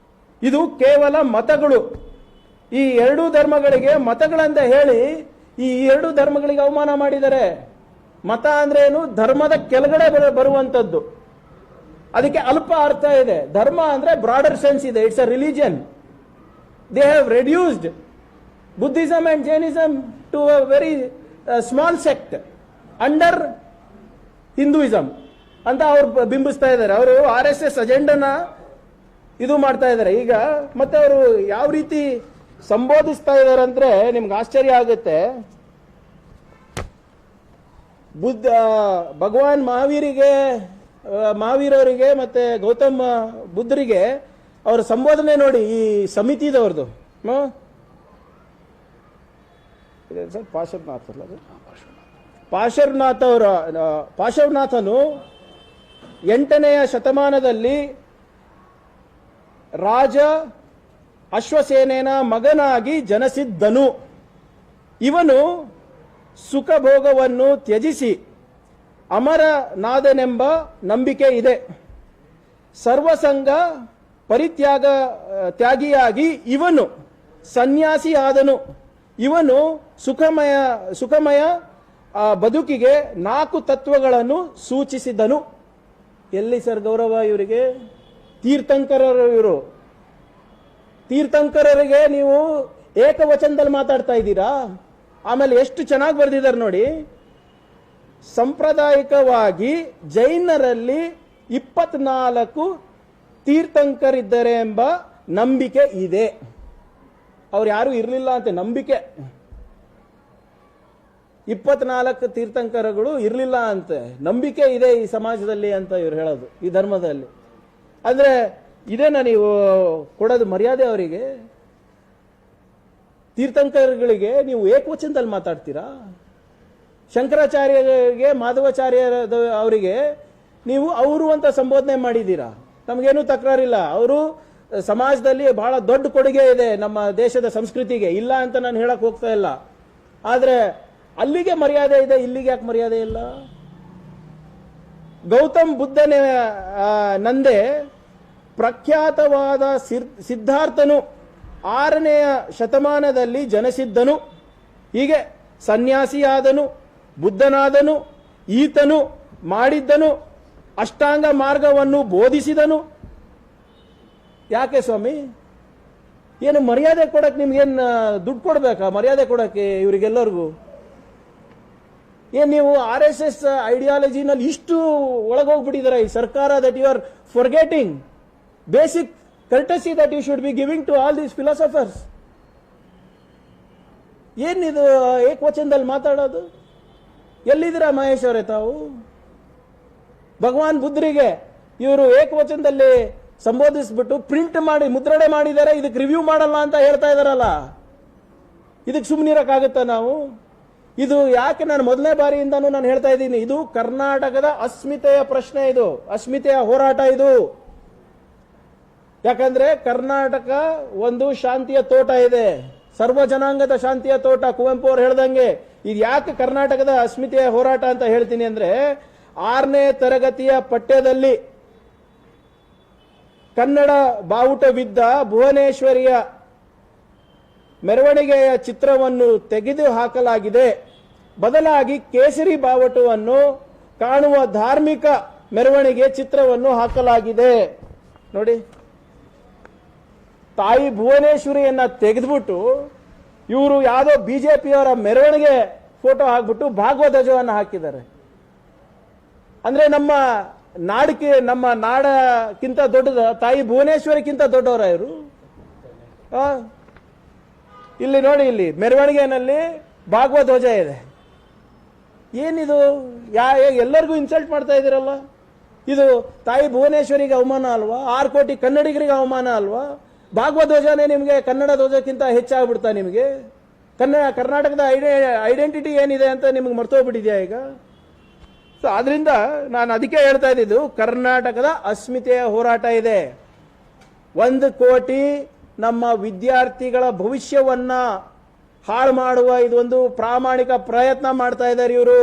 ಇದು ಕೇವಲ ಮತಗಳು. ಈ ಎರಡೂ ಧರ್ಮಗಳಿಗೆ ಮತಗಳಂತ ಹೇಳಿ ಈ ಎರಡೂ ಧರ್ಮಗಳಿಗೆ ಅವಮಾನ ಮಾಡಿದ್ದಾರೆ. ಮತ ಅಂದ್ರೆ ಏನು? ಧರ್ಮದ ಕೆಳಗಡೆ ಬರುವಂತದ್ದು. ಅದಕ್ಕೆ ಅಲ್ಪ ಅರ್ಥ ಇದೆ. ಧರ್ಮ ಅಂದ್ರೆ ಬ್ರಾಡರ್ ಸೆನ್ಸ್ ಇದೆ. It's a religion. They have reduced Buddhism and Jainism to a very small sect under Hinduism ಅಂತ ಅವ್ರು ಬಿಂಬಿಸ್ತಾ ಇದ್ದಾರೆ. ಅವರು RSS ಅಜೆಂಡನ ಇದು ಮಾಡ್ತಾ ಇದ್ದಾರೆ ಈಗ. ಮತ್ತೆ ಅವರು ಯಾವ ರೀತಿ ಸಂಬೋಧಿಸ್ತಾ ಇದ್ದಾರೆ ಅಂದ್ರೆ ನಿಮ್ಗೆ ಆಶ್ಚರ್ಯ ಆಗುತ್ತೆ. ಭಗವಾನ್ ಮಹಾವೀರವರಿಗೆ ಮತ್ತೆ ಗೌತಮ್ ಬುದ್ಧರಿಗೆ ಅವರ ಸಂಬೋಧನೆ ನೋಡಿ. ಈ ಸಮಿತಿದವ್ರದ್ದು ಪಾರ್ಶ್ವನಾಥನು 8ನೇ ಶತಮಾನದಲ್ಲಿ ರಾಜ ಅಶ್ವಸೇನನ ಮಗನಾಗಿ ಜನಿಸಿದ್ದನು. ಇವನು ಸುಖಭೋಗವನ್ನು ತ್ಯಜಿಸಿ ಅಮರನಾದನೆಂಬ ನಂಬಿಕೆ ಇದೆ. ಸರ್ವಸಂಗ ತ್ಯಾಗಿಯಾಗಿ ಇವನು ಸನ್ಯಾಸಿ ಆದನು. ಇವನು ಸುಖಮಯ ಬದುಕಿಗೆ 4 ತತ್ವಗಳನ್ನು ಸೂಚಿಸಿದನು. ಎಲ್ಲಿ ಸರ್ ಗೌರವ ಇವರಿಗೆ? ತೀರ್ಥಂಕರರು ಇವರು. ತೀರ್ಥಂಕರರಿಗೆ ನೀವು ಏಕವಚನದಲ್ಲಿ ಮಾತಾಡ್ತಾ ಇದ್ದೀರಾ. ಆಮೇಲೆ ಎಷ್ಟು ಚೆನ್ನಾಗಿ ಬರೆದಿದ್ದಾರೆ ನೋಡಿ. ಸಾಂಪ್ರದಾಯಿಕವಾಗಿ ಜೈನರಲ್ಲಿ 24 ತೀರ್ಥಂಕರಿದ್ದಾರೆ ಎಂಬ ನಂಬಿಕೆ ಇದೆ. ಅವ್ರು ಯಾರು ಇರಲಿಲ್ಲ ಅಂತ ನಂಬಿಕೆ. 24 ತೀರ್ಥಂಕರಗಳು ಇರಲಿಲ್ಲ ಅಂತೆ, ನಂಬಿಕೆ ಇದೆ ಈ ಸಮಾಜದಲ್ಲಿ ಅಂತ ಇವ್ರು ಹೇಳೋದು, ಈ ಧರ್ಮದಲ್ಲಿ. ಅಂದ್ರೆ ಇದೇನಾ ನೀವು ಕೊಡೋದು ಮರ್ಯಾದೆ ಅವರಿಗೆ? ತೀರ್ಥಂಕರಗಳಿಗೆ ನೀವು ಏಕವಚನದಲ್ಲಿ ಮಾತಾಡ್ತೀರಾ. ಶಂಕರಾಚಾರ್ಯರಿಗೆ, ಮಾಧವಾಚಾರ್ಯ ಅವರಿಗೆ ನೀವು ಅವರು ಅಂತ ಸಂಬೋಧನೆ ಮಾಡಿದ್ದೀರಾ. ನಮಗೇನು ತಕರಾರಿಲ್ಲ. ಅವರು ಸಮಾಜದಲ್ಲಿ ಬಹಳ ದೊಡ್ಡ ಕೊಡುಗೆ ಇದೆ ನಮ್ಮ ದೇಶದ ಸಂಸ್ಕೃತಿಗೆ, ಇಲ್ಲ ಅಂತ ನಾನು ಹೇಳಕ್ ಹೋಗ್ತಾ ಇಲ್ಲ. ಆದ್ರೆ ಅಲ್ಲಿಗೆ ಮರ್ಯಾದೆ ಇದೆ, ಇಲ್ಲಿಗೆ ಯಾಕೆ ಮರ್ಯಾದೆ ಇಲ್ಲ? ಗೌತಮ್ ಬುದ್ಧನ ನಂದೆ ಪ್ರಖ್ಯಾತವಾದ ಸಿದ್ಧಾರ್ಥನು 6ನೇ ಶತಮಾನದಲ್ಲಿ ಜನಿಸಿದ್ದನು. ಹೀಗೆ ಸನ್ಯಾಸಿಯಾದನು, ಬುದ್ಧನಾದನು. ಈತನು ಮಾಡಿದ್ದನು ಅಷ್ಟಾಂಗ ಮಾರ್ಗವನ್ನು ಬೋಧಿಸಿದನು. ಯಾಕೆ ಸ್ವಾಮಿ? ಏನು ಮರ್ಯಾದೆ ಕೊಡಕ್ಕೆ ನಿಮ್ಗೇನು ದುಡ್ಡು ಕೊಡ್ಬೇಕಾ ಮರ್ಯಾದೆ ಕೊಡಕ್ಕೆ ಇವರಿಗೆಲ್ಲರಿಗೂ? ಏನ್ ನೀವು RSS ಐಡಿಯಾಲಜಿನಲ್ಲಿ ಇಷ್ಟು ಒಳಗೋಗ್ಬಿಟ್ಟಿದ್ದಾರೆ ಈ ಸರ್ಕಾರ, that you are forgetting basic courtesy that you should be giving to all these philosophers. ಏನಿದು ಏಕವಚನದಲ್ಲಿ ಮಾತಾಡೋದು? ಎಲ್ಲಿದ್ದೀರಾ ಮಹೇಶ್ ಅವರೇ ತಾವು? ಭಗವಾನ್ ಬುದ್ಧರಿಗೆ ಇವರು ಏಕವಚನದಲ್ಲಿ ಸಂಬೋಧಿಸ್ಬಿಟ್ಟು ಪ್ರಿಂಟ್ ಮಾಡಿ ಮುದ್ರಣೆ ಮಾಡಿದ್ದಾರೆ, ಇದಕ್ಕೆ ರಿವ್ಯೂ ಮಾಡಲ್ಲ ಅಂತ ಹೇಳ್ತಾ ಇದಾರಲ್ಲ, ಇದಕ್ಕೆ ಸುಮ್ಮನಿರಕ್ಕಾಗುತ್ತಾ ನಾವು? ಇದು ಯಾಕೆ ನಾನು ಮೊದಲನೇ ಬಾರಿಯಿಂದಾನು ನಾನು ಹೇಳ್ತಾ ಇದ್ದೀನಿ, ಇದು ಕರ್ನಾಟಕದ ಅಸ್ಮಿತೆಯ ಪ್ರಶ್ನೆ, ಇದು ಅಸ್ಮಿತೆಯ ಹೋರಾಟ ಇದು. ಯಾಕಂದ್ರೆ ಕರ್ನಾಟಕ ಒಂದು ಶಾಂತಿಯ ತೋಟ ಇದೆ, ಸರ್ವ ಜನಾಂಗದ ಶಾಂತಿಯ ತೋಟ, ಕುವೆಂಪು ಅವರು ಹೇಳ್ದಂಗೆ. ಇದು ಯಾಕೆ ಕರ್ನಾಟಕದ ಅಸ್ಮಿತೆಯ ಹೋರಾಟ ಅಂತ ಹೇಳ್ತೀನಿ ಅಂದ್ರೆ, 6ನೇ ತರಗತಿಯ ಪಠ್ಯದಲ್ಲಿ ಕನ್ನಡ ಬಾವುಟವಿದ್ದ ಭುವನೇಶ್ವರಿಯ ಮೆರವಣಿಗೆಯ ಚಿತ್ರವನ್ನು ತೆಗೆದು ಹಾಕಲಾಗಿದೆ. ಬದಲಾಗಿ ಕೇಸರಿ ಬಾವುಟವನ್ನು ಕಾಣುವ ಧಾರ್ಮಿಕ ಮೆರವಣಿಗೆ ಚಿತ್ರವನ್ನು ಹಾಕಲಾಗಿದೆ. ನೋಡಿ, ತಾಯಿ ಭುವನೇಶ್ವರಿಯನ್ನ ತೆಗೆದ್ಬಿಟ್ಟು ಇವರು ಯಾವುದೋ ಬಿಜೆಪಿಯವರ ಮೆರವಣಿಗೆ ಫೋಟೋ ಹಾಕ್ಬಿಟ್ಟು ಭಾಗವತ ಧ್ವಜವನ್ನು ಹಾಕಿದ್ದಾರೆ. ಅಂದ್ರೆ ನಮ್ಮ ನಾಡಕ್ಕಿಂತ ದೊಡ್ಡದ ತಾಯಿ ಭುವನೇಶ್ವರಿಗಿಂತ ದೊಡ್ಡವರ ಇವರು? ಇಲ್ಲಿ ನೋಡಿ, ಇಲ್ಲಿ ಮೆರವಣಿಗೆನಲ್ಲಿ ಭಾಗವತ ಧ್ವಜ ಇದೆ. ಏನಿದು? ಎಲ್ಲರಿಗೂ ಇನ್ಸಲ್ಟ್ ಮಾಡ್ತಾ ಇದ್ದೀರಲ್ಲ. ಇದು ತಾಯಿ ಭುವನೇಶ್ವರಿಗೆ ಅವಮಾನ ಅಲ್ವಾ? 6 ಕೋಟಿ ಕನ್ನಡಿಗರಿಗೆ ಅವಮಾನ ಅಲ್ವಾ? ಭಾಗವತ ಧ್ವಜನೇ ನಿಮಗೆ ಕನ್ನಡ ಧ್ವಜಕ್ಕಿಂತ ಹೆಚ್ಚಾಗ್ಬಿಡ್ತಾ ನಿಮಗೆ? ಕರ್ನಾಟಕದ ಐಡೆಂಟಿಟಿ ಏನಿದೆ ಅಂತ ನಿಮ್ಗೆ ಮರ್ತೋಗ್ಬಿಟ್ಟಿದ್ಯಾ ಈಗ? ಸೊ ಆದ್ರಿಂದ ನಾನು ಅದಕ್ಕೆ ಹೇಳ್ತಾ ಇದ್ದಿದ್ದು, ಕರ್ನಾಟಕದ ಅಸ್ಮಿತೆಯ ಹೋರಾಟ ಇದೆ. 1 ಕೋಟಿ ನಮ್ಮ ವಿದ್ಯಾರ್ಥಿಗಳ ಭವಿಷ್ಯವನ್ನ ಹಾಳು ಮಾಡುವ ಇದೊಂದು ಪ್ರಾಮಾಣಿಕ ಪ್ರಯತ್ನ ಮಾಡ್ತಾ ಇದ್ದಾರೆ ಇವರು.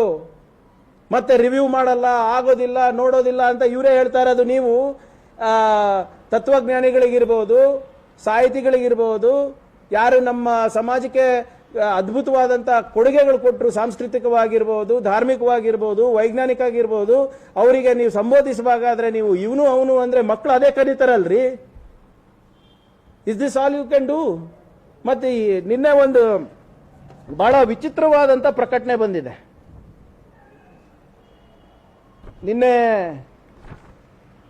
ಮತ್ತೆ ರಿವ್ಯೂ ಮಾಡಲ್ಲ, ಆಗೋದಿಲ್ಲ, ನೋಡೋದಿಲ್ಲ ಅಂತ ಇವರೇ ಹೇಳ್ತಾ ಇರೋದು. ನೀವು ತತ್ವಜ್ಞಾನಿಗಳಿಗಿರ್ಬೋದು, ಸಾಹಿತಿಗಳಿಗಿರ್ಬೋದು, ಯಾರು ನಮ್ಮ ಸಮಾಜಕ್ಕೆ ಅದ್ಭುತವಾದಂಥ ಕೊಡುಗೆಗಳು ಕೊಟ್ಟರು, ಸಾಂಸ್ಕೃತಿಕವಾಗಿರ್ಬೋದು, ಧಾರ್ಮಿಕವಾಗಿರ್ಬೋದು, ವೈಜ್ಞಾನಿಕ ಆಗಿರ್ಬೋದು, ಅವರಿಗೆ ನೀವು ಸಂಬೋಧಿಸಬೇಕಾದ್ರೆ ನೀವು ಇವನು ಅವನು ಅಂದ್ರೆ ಮಕ್ಕಳು ಅದೇ ಕರೀತಾರಲ್ರಿ. Is this all you can do? ಮತ್ತೆ ನಿನ್ನೆ ಒಂದು ಬಹಳ ವಿಚಿತ್ರವಾದಂಥ ಪ್ರಕಟಣೆ ಬಂದಿದೆ. ನಿನ್ನೆ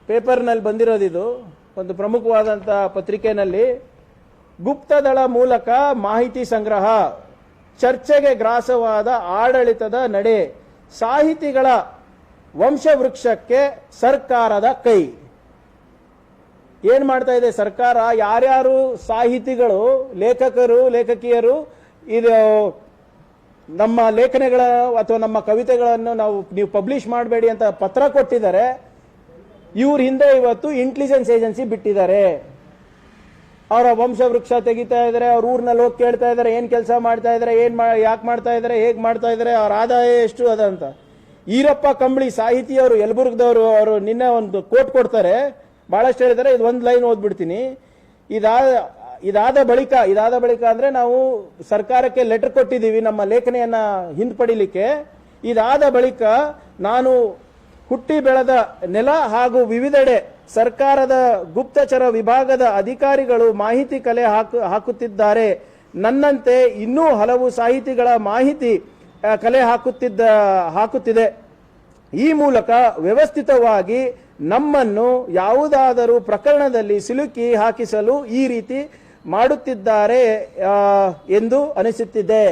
ಪೇಪರ್ನಲ್ಲಿ ಬಂದಿರೋದಿದು, ಒಂದು ಪ್ರಮುಖವಾದಂಥ ಪತ್ರಿಕೆಯಲ್ಲಿ, ಗುಪ್ತದಳ ಮೂಲಕ ಮಾಹಿತಿ ಸಂಗ್ರಹ, ಚರ್ಚೆಗೆ ಗ್ರಾಸವಾದ ಆಡಳಿತದ ನಡೆ, ಸಾಹಿತಿಗಳ ವಂಶವೃಕ್ಷಕ್ಕೆ ಸರ್ಕಾರದ ಕೈ. ಏನ್ ಮಾಡ್ತಾ ಇದೆ ಸರ್ಕಾರ? ಯಾರ್ಯಾರು ಸಾಹಿತಿಗಳು, ಲೇಖಕರು, ಲೇಖಕಿಯರು ಇದು ನಮ್ಮ ಲೇಖನಗಳ ಅಥವಾ ನಮ್ಮ ಕವಿತೆಗಳನ್ನು ನೀವು ಪಬ್ಲಿಷ್ ಮಾಡಬೇಡಿ ಅಂತ ಪತ್ರ ಕೊಟ್ಟಿದ್ದಾರೆ, ಇವ್ರ ಹಿಂದೆ ಇವತ್ತು ಇಂಟೆಲಿಜೆನ್ಸ್ ಏಜೆನ್ಸಿ ಬಿಟ್ಟಿದ್ದಾರೆ. ಅವರ ವಂಶವೃಕ್ಷ ತೆಗಿತಾ ಇದ್ದಾರೆ, ಅವ್ರ ಊರ್ನಲ್ಲಿ ಹೋಗಿ ಕೇಳ್ತಾ ಇದ್ದಾರೆ ಏನ್ ಕೆಲಸ ಮಾಡ್ತಾ ಇದ್ದಾರೆ, ಯಾಕೆ ಮಾಡ್ತಾ ಇದ್ದಾರೆ, ಹೇಗ್ ಮಾಡ್ತಾ ಇದ್ದಾರೆ, ಅವ್ರ ಆದಾಯ ಎಷ್ಟು ಅದಂತ. ಈರಪ್ಪ ಕಂಬಳಿ ಸಾಹಿತಿಯವರು, ಯಲಬುರ್ಗದವರು, ಅವರು ನಿನ್ನೆ ಒಂದು ಕೋಟ್ ಕೊಡ್ತಾರೆ, ಬಹಳಷ್ಟು ಹೇಳಿದ್ದಾರೆ. ಇದು ಒಂದು ಲೈನ್ ಓದ್ಬಿಡ್ತೀನಿ. ಇದಾದ ಬಳಿಕ ಅಂದ್ರೆ ನಾವು ಸರ್ಕಾರಕ್ಕೆ ಲೆಟರ್ ಕೊಟ್ಟಿದ್ದೀವಿ ನಮ್ಮ ಲೇಖನೆಯನ್ನ ಹಿಂಪಡಿಲಿಕ್ಕೆ. ಇದಾದ ಬಳಿಕ ನಾನು ಹುಟ್ಟಿ ಬೆಳೆದ ನೆಲ ಹಾಗೂ ವಿವಿಧೆಡೆ ಸರ್ಕಾರದ ಗುಪ್ತಚರ ವಿಭಾಗದ ಅಧಿಕಾರಿಗಳು ಮಾಹಿತಿ ಕಲೆ ಹಾಕುತ್ತಿದ್ದಾರೆ. ನನ್ನಂತೆ ಇನ್ನೂ ಹಲವು ಸಾಹಿತಿಗಳ ಮಾಹಿತಿ ಕಲೆ ಹಾಕುತ್ತಿದೆ. ಈ ಮೂಲಕ ವ್ಯವಸ್ಥಿತವಾಗಿ ನಮ್ಮನ್ನು ಯಾವುದಾದರೂ ಪ್ರಕರಣದಲ್ಲಿ ಸಿಲುಕಿ ಹಾಕಿಸಲು ಈ ರೀತಿ ಮಾಡುತ್ತಿದ್ದಾರೆ ಎಂದು ಅನಿಸುತ್ತಿದೆ.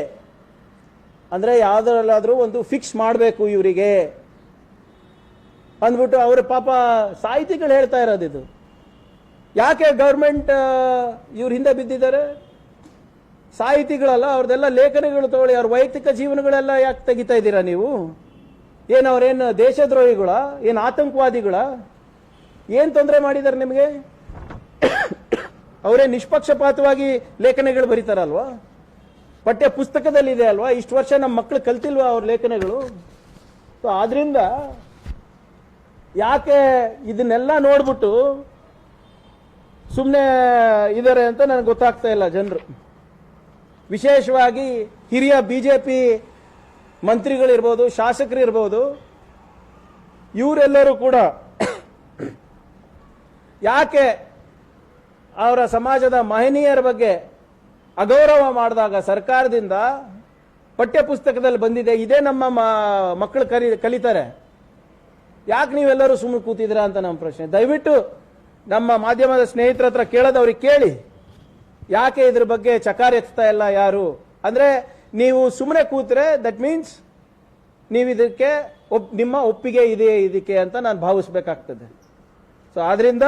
ಅಂದ್ರೆ ಯಾವುದರಲ್ಲಾದ್ರೂ ಒಂದು ಫಿಕ್ಸ್ ಮಾಡಬೇಕು ಇವರಿಗೆ ಅಂದ್ಬಿಟ್ಟು ಅವರು ಪಾಪ ಸಾಹಿತಿಗಳು ಹೇಳ್ತಾ ಇರೋದು. ಇದು ಯಾಕೆ ಗೌರ್ಮೆಂಟ್ ಇವ್ರ ಹಿಂದೆ ಬಿದ್ದಿದ್ದಾರೆ? ಸಾಹಿತಿಗಳಲ್ಲ, ಅವ್ರದೆಲ್ಲ ಲೇಖನಗಳು ತಗೊಳ್ಳಿ, ಅವ್ರ ವೈಯಕ್ತಿಕ ಜೀವನಗಳೆಲ್ಲ ಯಾಕೆ ತೆಗಿತಾ ಇದ್ದೀರಾ ನೀವು? ಏನು ಅವ್ರೇನು ದೇಶದ್ರೋಹಿಗಳ, ಏನು ಆತಂಕವಾದಿಗಳ? ಏನು ತೊಂದರೆ ಮಾಡಿದ್ದಾರೆ ನಿಮಗೆ? ಅವರೇ ನಿಷ್ಪಕ್ಷಪಾತವಾಗಿ ಲೇಖನಗಳು ಬರೀತಾರಲ್ವಾ? ಪಠ್ಯ ಪುಸ್ತಕದಲ್ಲಿದೆ ಅಲ್ವಾ? ಇಷ್ಟು ವರ್ಷ ನಮ್ಮ ಮಕ್ಕಳು ಕಲ್ತಿಲ್ವಾ ಅವ್ರ ಲೇಖನಗಳು? ಸೊ ಆದ್ರಿಂದ ಯಾಕೆ ಇದನ್ನೆಲ್ಲ ನೋಡ್ಬಿಟ್ಟು ಸುಮ್ಮನೆ ಇದ್ದಾರೆ ಅಂತ ನನಗೆ ಗೊತ್ತಾಗ್ತಾ ಇಲ್ಲ ಜನರು. ವಿಶೇಷವಾಗಿ ಹಿರಿಯ ಬಿಜೆಪಿ ಮಂತ್ರಿಗಳಿರ್ಬೋದು, ಶಾಸಕರು ಇರ್ಬೋದು, ಇವರೆಲ್ಲರೂ ಕೂಡ ಯಾಕೆ ಅವರ ಸಮಾಜದ ಮಹನೀಯರ ಬಗ್ಗೆ ಅಗೌರವ ಮಾಡಿದಾಗ ಸರ್ಕಾರದಿಂದ ಪಠ್ಯ ಪುಸ್ತಕದಲ್ಲಿ ಬಂದಿದೆ, ಇದೇ ನಮ್ಮ ಮಕ್ಕಳು ಕಲಿತಾರೆ, ಯಾಕೆ ನೀವೆಲ್ಲರೂ ಸುಮ್ಮನೆ ಕೂತಿದ್ದೀರಾ ಅಂತ ನಮ್ಮ ಪ್ರಶ್ನೆ. ದಯವಿಟ್ಟು ನಮ್ಮ ಮಾಧ್ಯಮದ ಸ್ನೇಹಿತರ ಹತ್ರ ಕೇಳೋದು ಅವ್ರಿಗೆ ಕೇಳಿ, ಯಾಕೆ ಇದ್ರ ಬಗ್ಗೆ ಚಕಾರ ಎತ್ತಾ ಇಲ್ಲ ಯಾರು? ಅಂದ್ರೆ ನೀವು ಸುಮ್ಮನೆ ಕೂತ್ರೆ ದಟ್ ಮೀನ್ಸ್ ನೀವು ಇದಕ್ಕೆ ನಿಮ್ಮ ಒಪ್ಪಿಗೆ ಇದೆ ಇದಕ್ಕೆ ಅಂತ ನಾನು ಭಾವಿಸ್ಬೇಕಾಗ್ತದೆ. ಸೊ ಆದ್ರಿಂದ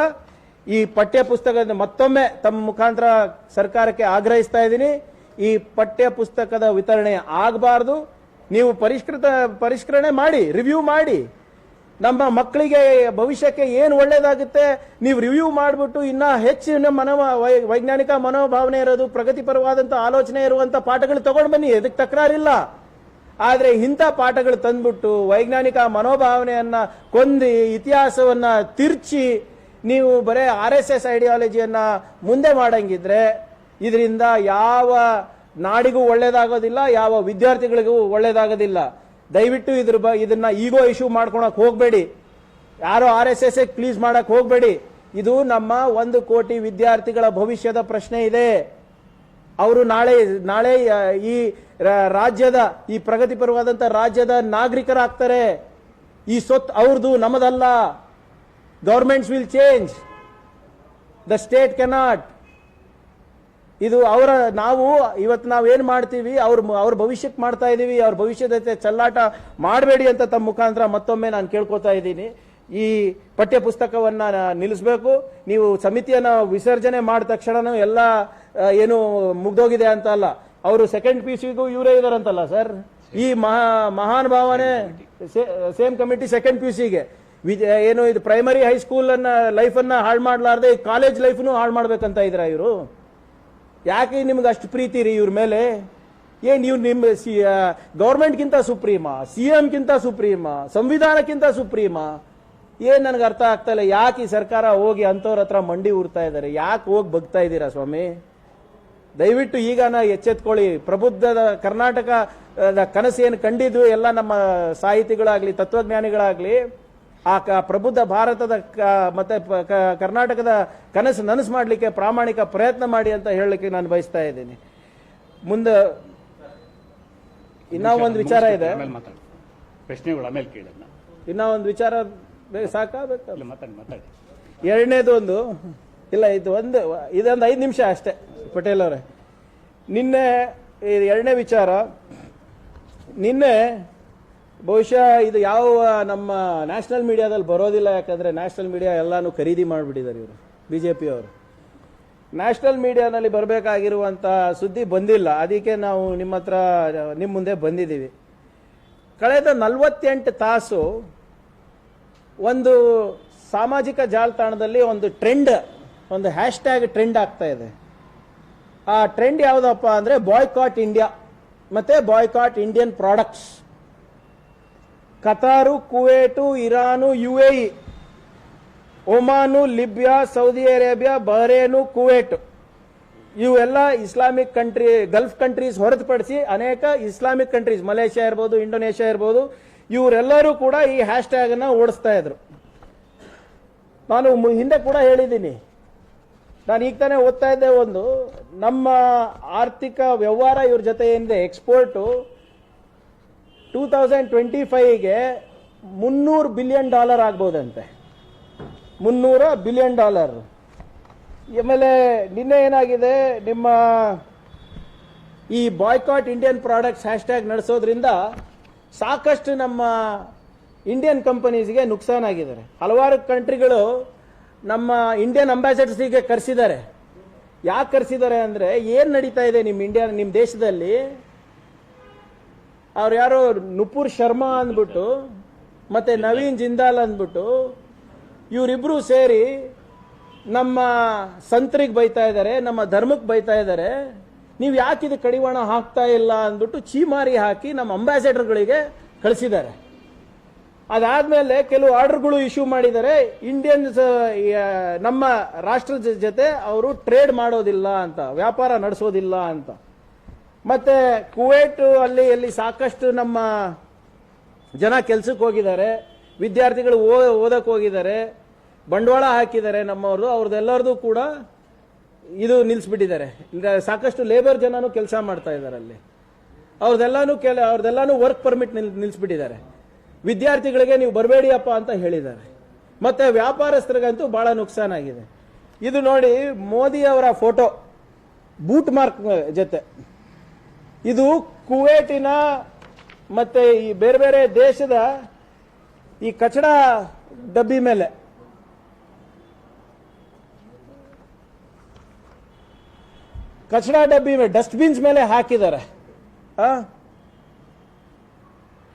ಈ ಪಠ್ಯ ಪುಸ್ತಕದ ಮತ್ತೊಮ್ಮೆ ತಮ್ಮ ಮುಖಾಂತರ ಸರ್ಕಾರಕ್ಕೆ ಆಗ್ರಹಿಸ್ತಾ ಇದ್ದೀನಿ, ಈ ಪಠ್ಯ ಪುಸ್ತಕದ ವಿತರಣೆ ಆಗಬಾರ್ದು. ನೀವು ಪರಿಷ್ಕರಣೆ ಮಾಡಿ, ರಿವ್ಯೂ ಮಾಡಿ, ನಮ್ಮ ಮಕ್ಕಳಿಗೆ ಭವಿಷ್ಯಕ್ಕೆ ಏನು ಒಳ್ಳೇದಾಗುತ್ತೆ ನೀವು ರಿವ್ಯೂ ಮಾಡಿಬಿಟ್ಟು ಇನ್ನ ಹೆಚ್ಚಿನ ವೈಜ್ಞಾನಿಕ ಮನೋಭಾವನೆ ಇರೋದು, ಪ್ರಗತಿಪರವಾದಂಥ ಆಲೋಚನೆ ಇರುವಂತ ಪಾಠಗಳು ತಗೊಂಡು ಬನ್ನಿ, ಅದಕ್ಕೆ ತಕರಾರಿಲ್ಲ. ಆದರೆ ಇಂಥ ಪಾಠಗಳು ತಂದ್ಬಿಟ್ಟು ವೈಜ್ಞಾನಿಕ ಮನೋಭಾವನೆಯನ್ನ ಕೊಂದಿ ಇತಿಹಾಸವನ್ನ ತಿರ್ಚಿ ನೀವು ಬರೇ RSS ಐಡಿಯಾಲಜಿಯನ್ನ ಮುಂದೆ ಮಾಡಂಗಿದ್ರೆ ಇದರಿಂದ ಯಾವ ನಾಡಿಗೂ ಒಳ್ಳೇದಾಗೋದಿಲ್ಲ, ಯಾವ ವಿದ್ಯಾರ್ಥಿಗಳಿಗೂ ಒಳ್ಳೇದಾಗೋದಿಲ್ಲ. ದಯವಿಟ್ಟು ಇದನ್ನ ಈಗೋ ಇಶ್ಯೂ ಮಾಡ್ಕೊಳಕ್ ಹೋಗ್ಬೇಡಿ, ಯಾರೋ RSS ಪ್ಲೀಸ್ ಮಾಡಕ್ ಹೋಗ್ಬೇಡಿ. ಇದು ನಮ್ಮ 1 ಕೋಟಿ ವಿದ್ಯಾರ್ಥಿಗಳ ಭವಿಷ್ಯದ ಪ್ರಶ್ನೆ ಇದೆ. ಅವರು ನಾಳೆ ಈ ರಾಜ್ಯದ, ಈ ಪ್ರಗತಿಪರವಾದಂತ ರಾಜ್ಯದ ನಾಗರಿಕರಾಗ್ತಾರೆ. ಈ ಸೊತ್ತು ಅವ್ರದ್ದು, ನಮ್ಮದಲ್ಲ. Governments will change, the state cannot. ಇದು ಇವತ್ತು ನಾವೇನ್ ಮಾಡ್ತೀವಿ, ಅವ್ರ ಭವಿಷ್ಯಕ್ಕೆ ಮಾಡ್ತಾ ಇದೀವಿ. ಅವ್ರ ಭವಿಷ್ಯದ ಜೊತೆ ಚೆಲ್ಲಾಟ ಮಾಡಬೇಡಿ ಅಂತ ತಮ್ಮ ಮುಖಾಂತರ ಮತ್ತೊಮ್ಮೆ ನಾನು ಕೇಳ್ಕೊತಾ ಇದ್ದೀನಿ. ಈ ಪಠ್ಯ ಪುಸ್ತಕವನ್ನ ನಿಲ್ಲಿಸಬೇಕು. ನೀವು ಸಮಿತಿಯನ್ನ ವಿಸರ್ಜನೆ ಮಾಡಿದ ತಕ್ಷಣ ಎಲ್ಲ ಏನು ಮುಗ್ದೋಗಿದೆ ಅಂತ ಅಲ್ಲ. ಅವರು ಸೆಕೆಂಡ್ PUCಗೂ ಇವರೇ ಇದಾರಂತಲ್ಲ ಸರ್. ಈ ಮಹಾನ್ ಭಾವನೆ ಸೇಮ್ ಕಮಿಟಿ ಸೆಕೆಂಡ್ PUCಗೆ ಏನು ಇದು ಪ್ರೈಮರಿ ಹೈಸ್ಕೂಲ್ ಲೈಫ್ ಅನ್ನ ಹಾಳು ಮಾಡಲಾರ್ದೆ ಕಾಲೇಜ್ ಲೈಫ್ನು ಹಾಳು ಮಾಡ್ಬೇಕಂತ ಇದ್ರ ಇವರು. ಯಾಕೆ ನಿಮ್ಗೆ ಅಷ್ಟು ಪ್ರೀತಿ ರೀ ಇವ್ರ ಮೇಲೆ? ಏನ್ ನೀವು ನಿಮ್ಮ ಗೌರ್ಮೆಂಟ್ಗಿಂತ ಸುಪ್ರೀಮಾ, CM ಗಿಂತ ಸುಪ್ರೀಮಾ, ಸಂವಿಧಾನಕ್ಕಿಂತ ಸುಪ್ರೀಮಾ? ಏನ್ ನನಗೆ ಅರ್ಥ ಆಗ್ತಾ ಇಲ್ಲ. ಯಾಕೆ ಈ ಸರ್ಕಾರ ಹೋಗಿ ಅಂತವ್ರ ಹತ್ರ ಮಂಡಿ ಉರ್ತಾ ಇದ್ದಾರೆ? ಯಾಕೆ ಹೋಗಿ ಬಗ್ತಾ ಇದ್ದೀರಾ ಸ್ವಾಮಿ? ದಯವಿಟ್ಟು ಈಗ ಎಚ್ಚೆತ್ಕೊಳ್ಳಿ. ಪ್ರಬುದ್ಧದ ಕರ್ನಾಟಕದ ಕನಸು ಏನು ಕಂಡಿದ್ವು ಎಲ್ಲ ನಮ್ಮ ಸಾಹಿತಿಗಳಾಗ್ಲಿ, ತತ್ವಜ್ಞಾನಿಗಳಾಗ್ಲಿ, ಆ ಪ್ರಬುದ್ಧ ಭಾರತದ ಮತ್ತೆ ಕರ್ನಾಟಕದ ಕನಸು ನನಸು ಮಾಡಲಿಕ್ಕೆ ಪ್ರಾಮಾಣಿಕ ಪ್ರಯತ್ನ ಮಾಡಿ ಅಂತ ಹೇಳಲಿಕ್ಕೆ ನಾನು ಬಯಸ್ತಾ ಇದ್ದೀನಿ. ಮುಂದೆ ಇನ್ನೂ ಒಂದು ವಿಚಾರ ಇದೆ, ಇನ್ನೂ ಒಂದು ವಿಚಾರ ಸಾಕಾಗಬೇಕು. ಎರಡನೇದು ಇಲ್ಲ, ಇದೊಂದು 5 ನಿಮಿಷ ಅಷ್ಟೇ ಪಟೇಲ್ ಅವರೇ. ನಿನ್ನೆ ಎರಡನೇ ವಿಚಾರ, ನಿನ್ನೆ ಬಹುಶಃ ಇದು ಯಾವ ನಮ್ಮ ನ್ಯಾಷನಲ್ ಮೀಡಿಯಾದಲ್ಲಿ ಬರೋದಿಲ್ಲ. ಯಾಕಂದ್ರೆ ನ್ಯಾಷನಲ್ ಮೀಡಿಯಾ ಎಲ್ಲಾನು ಖರೀದಿ ಮಾಡಿಬಿಟ್ಟಿದ್ದಾರೆ ಇವರು, BJP ಅವರು. ನ್ಯಾಷನಲ್ ಮೀಡಿಯಾನಲ್ಲಿ ಬರಬೇಕಾಗಿರುವಂತ ಸುದ್ದಿ ಬಂದಿಲ್ಲ. ಅದಕ್ಕೆ ನಾವು ನಿಮ್ಮ ಮುಂದೆ ಬಂದಿದ್ದೀವಿ. ಕಳೆದ 48 ತಾಸು ಒಂದು ಸಾಮಾಜಿಕ ಜಾಲತಾಣದಲ್ಲಿ ಒಂದು ಟ್ರೆಂಡ್, ಒಂದು ಹ್ಯಾಶ್ಟ್ಯಾಗ್ ಟ್ರೆಂಡ್ ಆಗ್ತಾ ಇದೆ. ಆ ಟ್ರೆಂಡ್ ಯಾವುದಪ್ಪ ಅಂದ್ರೆ ಬಾಯ್ಕಾಟ್ ಇಂಡಿಯಾ ಮತ್ತೆ boycott Indian products. Qatar, Kuwait, Iran, UAE, Oman, Libya, Saudi Arabia, Bahrain, Kuwait ಇವೆಲ್ಲ ಇಸ್ಲಾಮಿಕ್ ಕಂಟ್ರಿ, ಗಲ್ಫ್ ಕಂಟ್ರೀಸ್ ಹೊರತುಪಡಿಸಿ ಅನೇಕ ಇಸ್ಲಾಮಿಕ್ ಕಂಟ್ರೀಸ್, ಮಲೇಷ್ಯಾ ಇರ್ಬೋದು, ಇಂಡೋನೇಷ್ಯಾ ಇರ್ಬೋದು, ಇವರೆಲ್ಲರೂ ಕೂಡ ಈ ಹ್ಯಾಶ್ಟ್ಯಾಗ್ ಅನ್ನ ಓಡಿಸ್ತಾ ಇದ್ರು. ನಾನು ಹಿಂದೆ ಕೂಡ ಹೇಳಿದ್ದೀನಿ. ನಾನು ಈಗ ತಾನೇ ಓದ್ತಾ ಇದ್ದೆ, ಒಂದು ನಮ್ಮ ಆರ್ಥಿಕ ವ್ಯವಹಾರ ಇವ್ರ ಜೊತೆ ಏನಿದೆ ಎಕ್ಸ್ಪೋರ್ಟು 2025ಗೆ $300 ಬಿಲಿಯನ್ ಆಗ್ಬೋದಂತೆ. $300 ಬಿಲಿಯನ್. ಆಮೇಲೆ ನಿನ್ನೆ ಏನಾಗಿದೆ, ನಿಮ್ಮ ಈ ಬಾಯ್ಕಾಟ್ ಇಂಡಿಯನ್ ಪ್ರಾಡಕ್ಟ್ಸ್ ಹ್ಯಾಶ್ಟ್ಯಾಗ್ ನಡೆಸೋದ್ರಿಂದ ಸಾಕಷ್ಟು ನಮ್ಮ ಇಂಡಿಯನ್ ಕಂಪನೀಸ್ಗೆ ನುಕ್ಸಾನ್ ಆಗಿದ್ದಾರೆ. ಹಲವಾರು ಕಂಟ್ರಿಗಳು ನಮ್ಮ ಇಂಡಿಯನ್ ಅಂಬಾಸಡರ್ಸ್ಗೆ ಕರೆಸಿದ್ದಾರೆ. ಯಾಕೆ ಕರೆಸಿದ್ದಾರೆ ಅಂದರೆ, ಏನು ನಡೀತಾ ಇದೆ ನಿಮ್ಮ ದೇಶದಲ್ಲಿ, ಅವ್ರು ಯಾರೋ ನುಪುರ್ ಶರ್ಮಾ ಅಂದ್ಬಿಟ್ಟು ಮತ್ತೆ ನವೀನ್ ಜಿಂದಾಲ್ ಅಂದ್ಬಿಟ್ಟು ಇವರಿಬ್ರು ಸೇರಿ ನಮ್ಮ ಸಂತರಿಗೆ ಬೈತಾ ಇದ್ದಾರೆ, ನಮ್ಮ ಧರ್ಮಕ್ಕೆ ಬೈತಾ ಇದ್ದಾರೆ. ನೀವು ಯಾಕೆ ಇದು ಕಡಿವಾಣ ಹಾಕ್ತಾ ಇಲ್ಲ ಅಂದ್ಬಿಟ್ಟು ಚೀಮಾರಿ ಹಾಕಿ ನಮ್ಮ ಅಂಬಾಸಡರ್ಗಳಿಗೆ ಕಳಿಸಿದ್ದಾರೆ. ಅದಾದ್ಮೇಲೆ ಕೆಲವು ಆರ್ಡರ್ಗಳು ಇಶ್ಯೂ ಮಾಡಿದ್ದಾರೆ. ಇಂಡಿಯನ್ಸ್ ನಮ್ಮ ರಾಷ್ಟ್ರದ ಜೊತೆ ಅವರು ಟ್ರೇಡ್ ಮಾಡೋದಿಲ್ಲ ಅಂತ, ವ್ಯಾಪಾರ ನಡೆಸೋದಿಲ್ಲ ಅಂತ. ಮತ್ತೆ ಕುವೈಟ್ ಅಲ್ಲಿ ಸಾಕಷ್ಟು ನಮ್ಮ ಜನ ಕೆಲ್ಸಕ್ಕೆ ಹೋಗಿದ್ದಾರೆ, ವಿದ್ಯಾರ್ಥಿಗಳು ಓದಕ್ಕೆ ಹೋಗಿದ್ದಾರೆ, ಬಂಡವಾಳ ಹಾಕಿದ್ದಾರೆ ನಮ್ಮವರು. ಅವ್ರದ್ದೆಲ್ಲರದು ಕೂಡ ಇದು ನಿಲ್ಲಿಸ್ಬಿಟ್ಟಿದ್ದಾರೆ. ಈಗ ಸಾಕಷ್ಟು ಲೇಬರ್ ಜನನು ಕೆಲಸ ಮಾಡ್ತಾ ಇದ್ದಾರೆ ಅಲ್ಲಿ. ಅವ್ರದ್ದೆಲ್ಲಾನು ವರ್ಕ್ ಪರ್ಮಿಟ್ ನಿಲ್ಲಿಸ್ಬಿಟ್ಟಿದ್ದಾರೆ. ವಿದ್ಯಾರ್ಥಿಗಳಿಗೆ ನೀವು ಬರಬೇಡಿಯಪ್ಪ ಅಂತ ಹೇಳಿದ್ದಾರೆ. ಮತ್ತೆ ವ್ಯಾಪಾರಸ್ಥರಿಗಂತೂ ಬಹಳ ನುಕ್ಸಾನ್ ಆಗಿದೆ. ಇದು ನೋಡಿ, ಮೋದಿ ಅವರ ಫೋಟೋ ಬೂಟ್ ಮಾರ್ಕ್ ಜೊತೆ. ಇದು ಕುವೈಟಿನ ಮತ್ತೆ ಈ ಬೇರೆ ಬೇರೆ ದೇಶದ ಈ ಕಚಡ ಡಬ್ಬಿ ಮೇಲೆ ಡಸ್ಟ್ಬಿನ್ಸ್ ಮೇಲೆ ಹಾಕಿದ್ದಾರೆ.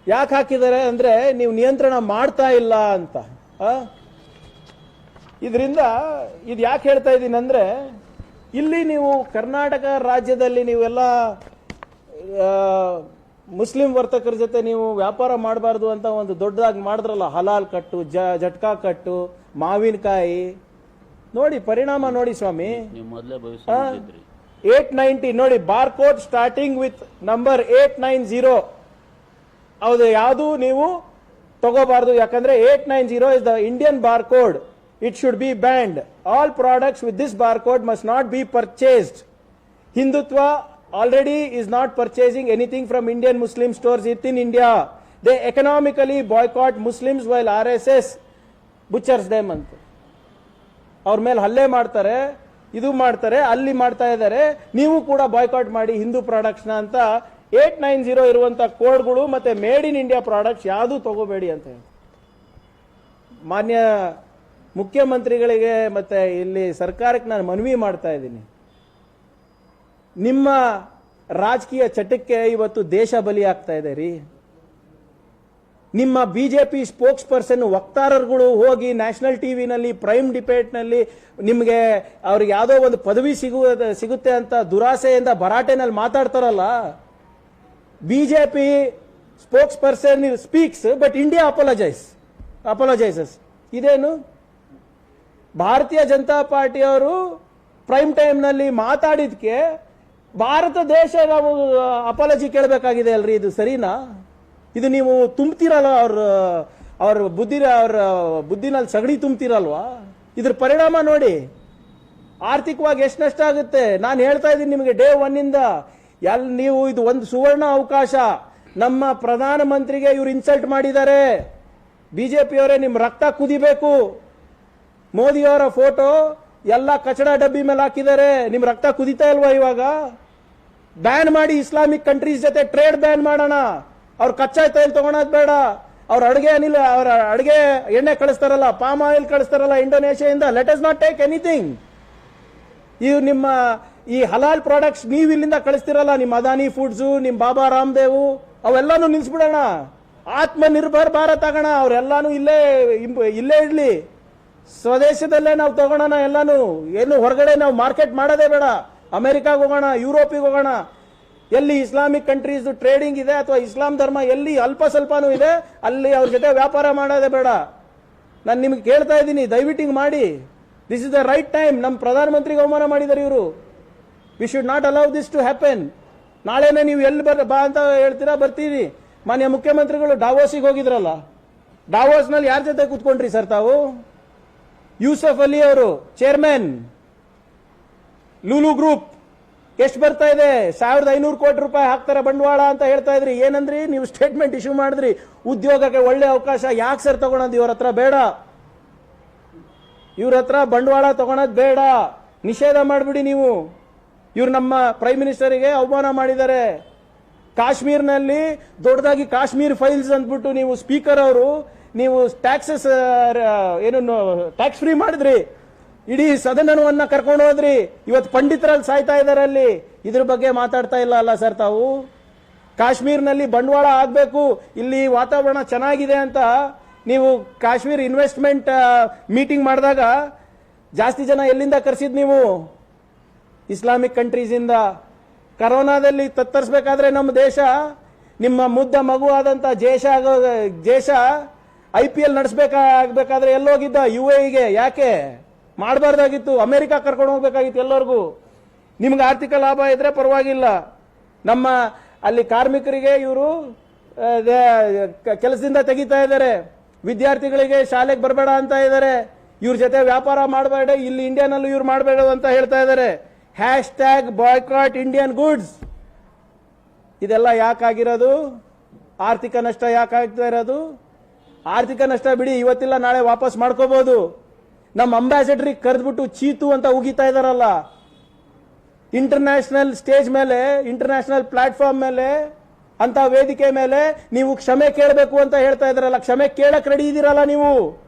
ಯಾಕೆ ಹಾಕಿದ್ದಾರೆ ಅಂದ್ರೆ, ನೀವು ನಿಯಂತ್ರಣ ಮಾಡ್ತಾ ಇಲ್ಲ ಅಂತ. ಇದರಿಂದ ಇದು ಯಾಕೆ ಹೇಳ್ತಾ ಇದ್ದೀನಿ ಅಂದ್ರೆ, ಇಲ್ಲಿ ನೀವು ಕರ್ನಾಟಕ ರಾಜ್ಯದಲ್ಲಿ ನೀವೆಲ್ಲ ಮುಸ್ಲಿಂ ವರ್ತಕರ ಜೊತೆ ನೀವು ವ್ಯಾಪಾರ ಮಾಡಬಾರ್ದು ಅಂತ ಒಂದು ದೊಡ್ಡದಾಗಿ ಮಾಡಿದ್ರಲ್ಲ, ಹಲಾಲ್ ಕಟ್ಟು, ಜಟ್ಕಾ ಕಟ್ಟು, ಮಾವಿನಕಾಯಿ. ನೋಡಿ ಪರಿಣಾಮ ನೋಡಿ ಸ್ವಾಮಿ. 890 ನೋಡಿ, ಬಾರ್ಕೋಡ್ ಸ್ಟಾರ್ಟಿಂಗ್ ವಿತ್ ನಂಬರ್ 890. ಹೌದು, ಯಾವುದು ನೀವು ತಗೋಬಾರ್ದು. ಯಾಕಂದ್ರೆ 890 is the Indian barcode. It should be band. All products with this barcode must not be purchased. Hindutva already is not purchasing anything from Indian Muslim stores within India. They economically boycott Muslims while RSS butchers them ಅಂತ. ಅವ್ರ ಮೇಲೆ ಹಲ್ಲೆ ಮಾಡ್ತಾರೆ, ಇದು ಮಾಡ್ತಾರೆ, ಅಲ್ಲಿ ಮಾಡ್ತಾ ಇದ್ದಾರೆ. ನೀವು ಕೂಡ ಬಾಯ್ಕಾಟ್ ಮಾಡಿ ಹಿಂದೂ ಪ್ರಾಡಕ್ಟ್ಸ್ನ ಅಂತ 890 ಇರುವಂತ ಕೋಡ್ಗಳು ಮತ್ತೆ ಮೇಡ್ ಇನ್ ಇಂಡಿಯಾ ಪ್ರಾಡಕ್ಟ್ಸ್ ಯಾವುದು ತಗೋಬೇಡಿ ಅಂತ ಹೇಳಿ. ಮಾನ್ಯ ಮುಖ್ಯಮಂತ್ರಿಗಳಿಗೆ ಮತ್ತೆ ಇಲ್ಲಿ ಸರ್ಕಾರಕ್ಕೆ ನಾನು ಮನವಿ ಮಾಡ್ತಾ ಇದ್ದೀನಿ. ನಿಮ್ಮ ರಾಜಕೀಯ ಚಟಕ್ಕೆ ಇವತ್ತು ದೇಶ ಬಲಿ ಆಗ್ತಾ ಇದೆ ರೀ. ನಿಮ್ಮ ಬಿಜೆಪಿ ಸ್ಪೋಕ್ಸ್ ಪರ್ಸನ್ ವಕ್ತಾರರುಗಳು ಹೋಗಿ ನ್ಯಾಷನಲ್ ಟಿವಿನಲ್ಲಿ ಪ್ರೈಮ್ ಡಿಬೇಟ್ನಲ್ಲಿ ನಿಮಗೆ ಅವ್ರಿಗೆ ಯಾವುದೋ ಒಂದು ಪದವಿ ಸಿಗುತ್ತೆ ಅಂತ ದುರಾಸೆಯಿಂದ ಭರಾಟೆನಲ್ಲಿ ಮಾತಾಡ್ತಾರಲ್ಲ. BJP spokesperson speaks but India apologises. ಇದೇನು? ಭಾರತೀಯ ಜನತಾ ಪಾರ್ಟಿಯವರು ಪ್ರೈಮ್ ಟೈಮ್ನಲ್ಲಿ ಮಾತಾಡಿದ್ಕೆ ಭಾರತ ದೇಶ ನಾವು ಅಪಾಲಜಿ ಕೇಳಬೇಕಾಗಿದೆ ಅಲ್ರಿ. ಇದು ಸರಿನಾ? ಇದು ನೀವು ತುಂಬ್ತಿರಲ್ಲ, ಅವ್ರ ಬುದ್ಧಿನಲ್ಲಿ ಸಗಣಿ ತುಂಬ್ತಿರಲ್ವಾ? ಇದ್ರ ಪರಿಣಾಮ ನೋಡಿ, ಆರ್ಥಿಕವಾಗಿ ಎಷ್ಟು ನಷ್ಟ ಆಗುತ್ತೆ. ನಾನು ಹೇಳ್ತಾ ಇದ್ದೀನಿ ನಿಮಗೆ ಡೇ 1 ಇಂದ. ನೀವು ಇದು ಒಂದು ಸುವರ್ಣ ಅವಕಾಶ. ನಮ್ಮ ಪ್ರಧಾನ ಮಂತ್ರಿಗೆ ಇವ್ರು ಇನ್ಸಲ್ಟ್ ಮಾಡಿದ್ದಾರೆ. ಬಿಜೆಪಿಯವರೇ, ನಿಮ್ ರಕ್ತ ಕುದಿಬೇಕು. ಮೋದಿಯವರ ಫೋಟೋ ಎಲ್ಲ ಕಚಡ ಡಬ್ಬಿ ಮೇಲೆ ಹಾಕಿದ್ದಾರೆ. ನಿಮ್ ರಕ್ತ ಕುದಿತಾ ಇಲ್ವಾ ಇವಾಗ? ಬ್ಯಾನ್ ಮಾಡಿ, ಇಸ್ಲಾಮಿಕ್ ಕಂಟ್ರೀಸ್ ಜೊತೆ ಟ್ರೇಡ್ ಬ್ಯಾನ್ ಮಾಡೋಣ. ಅವ್ರ ಕಚ್ಚಾ ತೈಲ್ ತಗೊಳೋದ್ ಬೇಡ. ಅವ್ರ ಅಡುಗೆ ಎಣ್ಣೆ ಕಳಿಸ್ತಾರಲ್ಲ, ಪಾಮ್ ಆಯಿಲ್ ಕಳಿಸ್ತಾರಲ್ಲ ಇಂಡೋನೇಷಿಯಾದಿಂದ, let us not take anything. ಇವು ನಿಮ್ಮ ಈ ಹಲಾಲ್ ಪ್ರಾಡಕ್ಟ್ಸ್ ನೀವು ಇಲ್ಲಿಂದ ಕಳಿಸ್ತಿರಲ್ಲ, ನಿಮ್ಮ ಅದಾನಿ ಫುಡ್ಸು, ನಿಮ್ಮ ಬಾಬಾ ರಾಮದೇವು, ಅವೆಲ್ಲಾನು ನಿಲ್ಸ್ಬಿಡೋಣ. ಆತ್ಮ ನಿರ್ಭರ್ ಭಾರತ್ ಆಗೋಣ. ಅವರೆಲ್ಲಾನು ಇಲ್ಲೇ ಇಡ್ಲಿ. ಸ್ವದೇಶದಲ್ಲೇ ನಾವು ತಗೊಳೋಣ ಎಲ್ಲಾನು. ಏನು ಹೊರಗಡೆ ನಾವು ಮಾರ್ಕೆಟ್ ಮಾಡೋದೇ ಬೇಡ. ಅಮೆರಿಕಾಗೆ ಹೋಗೋಣ, ಯುರೋಪಿಗೆ ಹೋಗೋಣ. ಎಲ್ಲಿ ಇಸ್ಲಾಮಿಕ್ ಕಂಟ್ರೀಸ್ ಟ್ರೇಡಿಂಗ್ ಇದೆ ಅಥವಾ ಇಸ್ಲಾಂ ಧರ್ಮ ಎಲ್ಲಿ ಅಲ್ಪ ಸ್ವಲ್ಪನೂ ಇದೆ, ಅಲ್ಲಿ ಅವ್ರ ಜೊತೆ ವ್ಯಾಪಾರ ಮಾಡೋದೇ ಬೇಡ. ನಾನು ನಿಮ್ಗೆ ಕೇಳ್ತಾ ಇದ್ದೀನಿ, ದಯವಿಟ್ಟು ಹಿಂಗೆ ಮಾಡಿ. This is the right time. ನಮ್ಮ ಪ್ರಧಾನಮಂತ್ರಿಗೆ ಅವಮಾನ ಮಾಡಿದ್ದಾರೆ ಇವರು. We should not allow this to happen. ನಾಳೆನೇ ನೀವು ಎಲ್ಲಿ ಬಾ ಅಂತ ಹೇಳ್ತೀರಾ, ಬರ್ತೀರಿ. ಮಾನ್ಯ ಮುಖ್ಯಮಂತ್ರಿಗಳು ಡಾವೋಸಿಗೆ ಹೋಗಿದ್ರಲ್ಲ, ಡಾವೋಸ್ನಲ್ಲಿ ಯಾರ ಜೊತೆ ಕೂತ್ಕೊಂಡ್ರಿ ಸರ್ ತಾವು? ಯೂಸಫ್ ಅಲಿ ಅವರು ಚೇರ್ಮನ್ ಲೂಲು ಗ್ರೂಪ್, ಎಷ್ಟು ಬರ್ತಾ ಇದೆ? 1500 ಕೋಟಿ ರೂಪಾಯಿ ಹಾಕ್ತಾರೆ ಬಂಡವಾಳ ಅಂತ ಹೇಳ್ತಾ ಇದ್ರಿ. ಏನಂದ್ರಿ ನೀವು? ಸ್ಟೇಟ್ಮೆಂಟ್ ಇಶ್ಯೂ ಮಾಡಿದ್ರಿ. ಉದ್ಯೋಗಕ್ಕೆ ಒಳ್ಳೆ ಅವಕಾಶ. ಯಾಕೆ ಸರ್ ತಗೊಳೋದು? ಇವ್ರ ಹತ್ರ ಬೇಡ, ಇವ್ರ ಹತ್ರ ಬಂಡವಾಳ ತಗೊಳೋದು ಬೇಡ, ನಿಷೇಧ ಮಾಡಿಬಿಡಿ ನೀವು. ಇವ್ರು ನಮ್ಮ ಪ್ರೈಮ್ ಮಿನಿಸ್ಟರಿಗೆ ಅವಮಾನ ಮಾಡಿದ್ದಾರೆ. ಕಾಶ್ಮೀರ್ನಲ್ಲಿ ದೊಡ್ಡದಾಗಿ ಕಾಶ್ಮೀರ್ ಫೈಲ್ಸ್ ಅಂದ್ಬಿಟ್ಟು ನೀವು ಸ್ಪೀಕರ್ ಅವರು ನೀವು ಟ್ಯಾಕ್ಸಸ್ ಏನು ಟ್ಯಾಕ್ಸ್ ಫ್ರೀ ಮಾಡಿದ್ರಿ. ಇಡೀ ಸದನವನ್ನ ಕರ್ಕೊಂಡು ಹೋದ್ರಿ. ಇವತ್ತು ಪಂಡಿತರಲ್ಲಿ ಸಾಯ್ತಾ ಇದ್ದಾರೆ ಅಲ್ಲಿ. ಇದ್ರ ಬಗ್ಗೆ ಮಾತಾಡ್ತಾ ಇಲ್ಲ ಅಲ್ಲ ಸರ್ ತಾವು? ಕಾಶ್ಮೀರ್ನಲ್ಲಿ ಬಂಡವಾಳ ಆಗಬೇಕು, ಇಲ್ಲಿ ವಾತಾವರಣ ಚೆನ್ನಾಗಿದೆ ಅಂತ ನೀವು ಕಾಶ್ಮೀರ್ ಇನ್ವೆಸ್ಟ್ಮೆಂಟ್ ಮೀಟಿಂಗ್ ಮಾಡಿದಾಗ ಜಾಸ್ತಿ ಜನ ಎಲ್ಲಿಂದ ಕರೆಸಿದ್ ನೀವು? ಇಸ್ಲಾಮಿಕ್ ಕಂಟ್ರೀಸ್ ಇಂದ. ಕರೋನಾದಲ್ಲಿ ತತ್ತರಿಸಬೇಕಾದ್ರೆ ನಮ್ಮ ದೇಶ, ನಿಮ್ಮ ಮುದ್ದ ಮಗು ಆದಂತ ದೇಶ IPL ನಡೆಸಬೇಕಾಗಬೇಕಾದ್ರೆ ಎಲ್ಲೋಗಿದ್ದ? UAE-ಗೆ. ಯಾಕೆ ಮಾಡಬಾರ್ದಾಗಿತ್ತು? ಅಮೆರಿಕ ಕರ್ಕೊಂಡು ಹೋಗ್ಬೇಕಾಗಿತ್ತು ಎಲ್ಲರಿಗೂ. ನಿಮ್ಗೆ ಆರ್ಥಿಕ ಲಾಭ ಇದ್ರೆ ಪರವಾಗಿಲ್ಲ. ನಮ್ಮ ಅಲ್ಲಿ ಕಾರ್ಮಿಕರಿಗೆ ಇವರು ಕೆಲಸದಿಂದ ತೆಗಿತಾ ಇದ್ದಾರೆ. ವಿದ್ಯಾರ್ಥಿಗಳಿಗೆ ಶಾಲೆಗೆ ಬರಬೇಡ ಅಂತ ಇದ್ದಾರೆ. ಇವ್ರ ಜೊತೆ ವ್ಯಾಪಾರ ಮಾಡಬೇಡ, ಇಲ್ಲಿ ಇಂಡಿಯಾನಲ್ಲೂ ಇವ್ರು ಮಾಡಬೇಡ ಅಂತ ಹೇಳ್ತಾ ಇದ್ದಾರೆ. #Boycott Indian goods. ಇದೆಲ್ಲ ಯಾಕಾಗಿರೋದು? ಆರ್ಥಿಕ ನಷ್ಟ ಯಾಕಾಗ್ತಾ ಇರೋದು? ಆರ್ಥಿಕ ನಷ್ಟ ಬಿಡಿ, ಇವತ್ತಿಲ್ಲ ನಾಳೆ ವಾಪಸ್ ಮಾಡ್ಕೋಬಹುದು. ನಮ್ಮ ಅಂಬಾಸಿಡರಿಗೆ ಕರೆದ್ಬಿಟ್ಟು ಚೀತು ಅಂತ ಉಗಿತಾ ಇದಾರಲ್ಲ. ಇಂಟರ್ನ್ಯಾಷನಲ್ ಸ್ಟೇಜ್ ಮೇಲೆ, ಇಂಟರ್ನ್ಯಾಷನಲ್ ಪ್ಲಾಟ್ಫಾರ್ಮ್ ಮೇಲೆ, ಅಂತ ವೇದಿಕೆ ಮೇಲೆ ನೀವು ಕ್ಷಮೆ ಕೇಳಬೇಕು ಅಂತ ಹೇಳ್ತಾ ಇದಾರಲ್ಲ. ಕ್ಷಮೆ ಕೇಳಕ್ ರೆಡಿ ಇದೀರಲ್ಲ ನೀವು?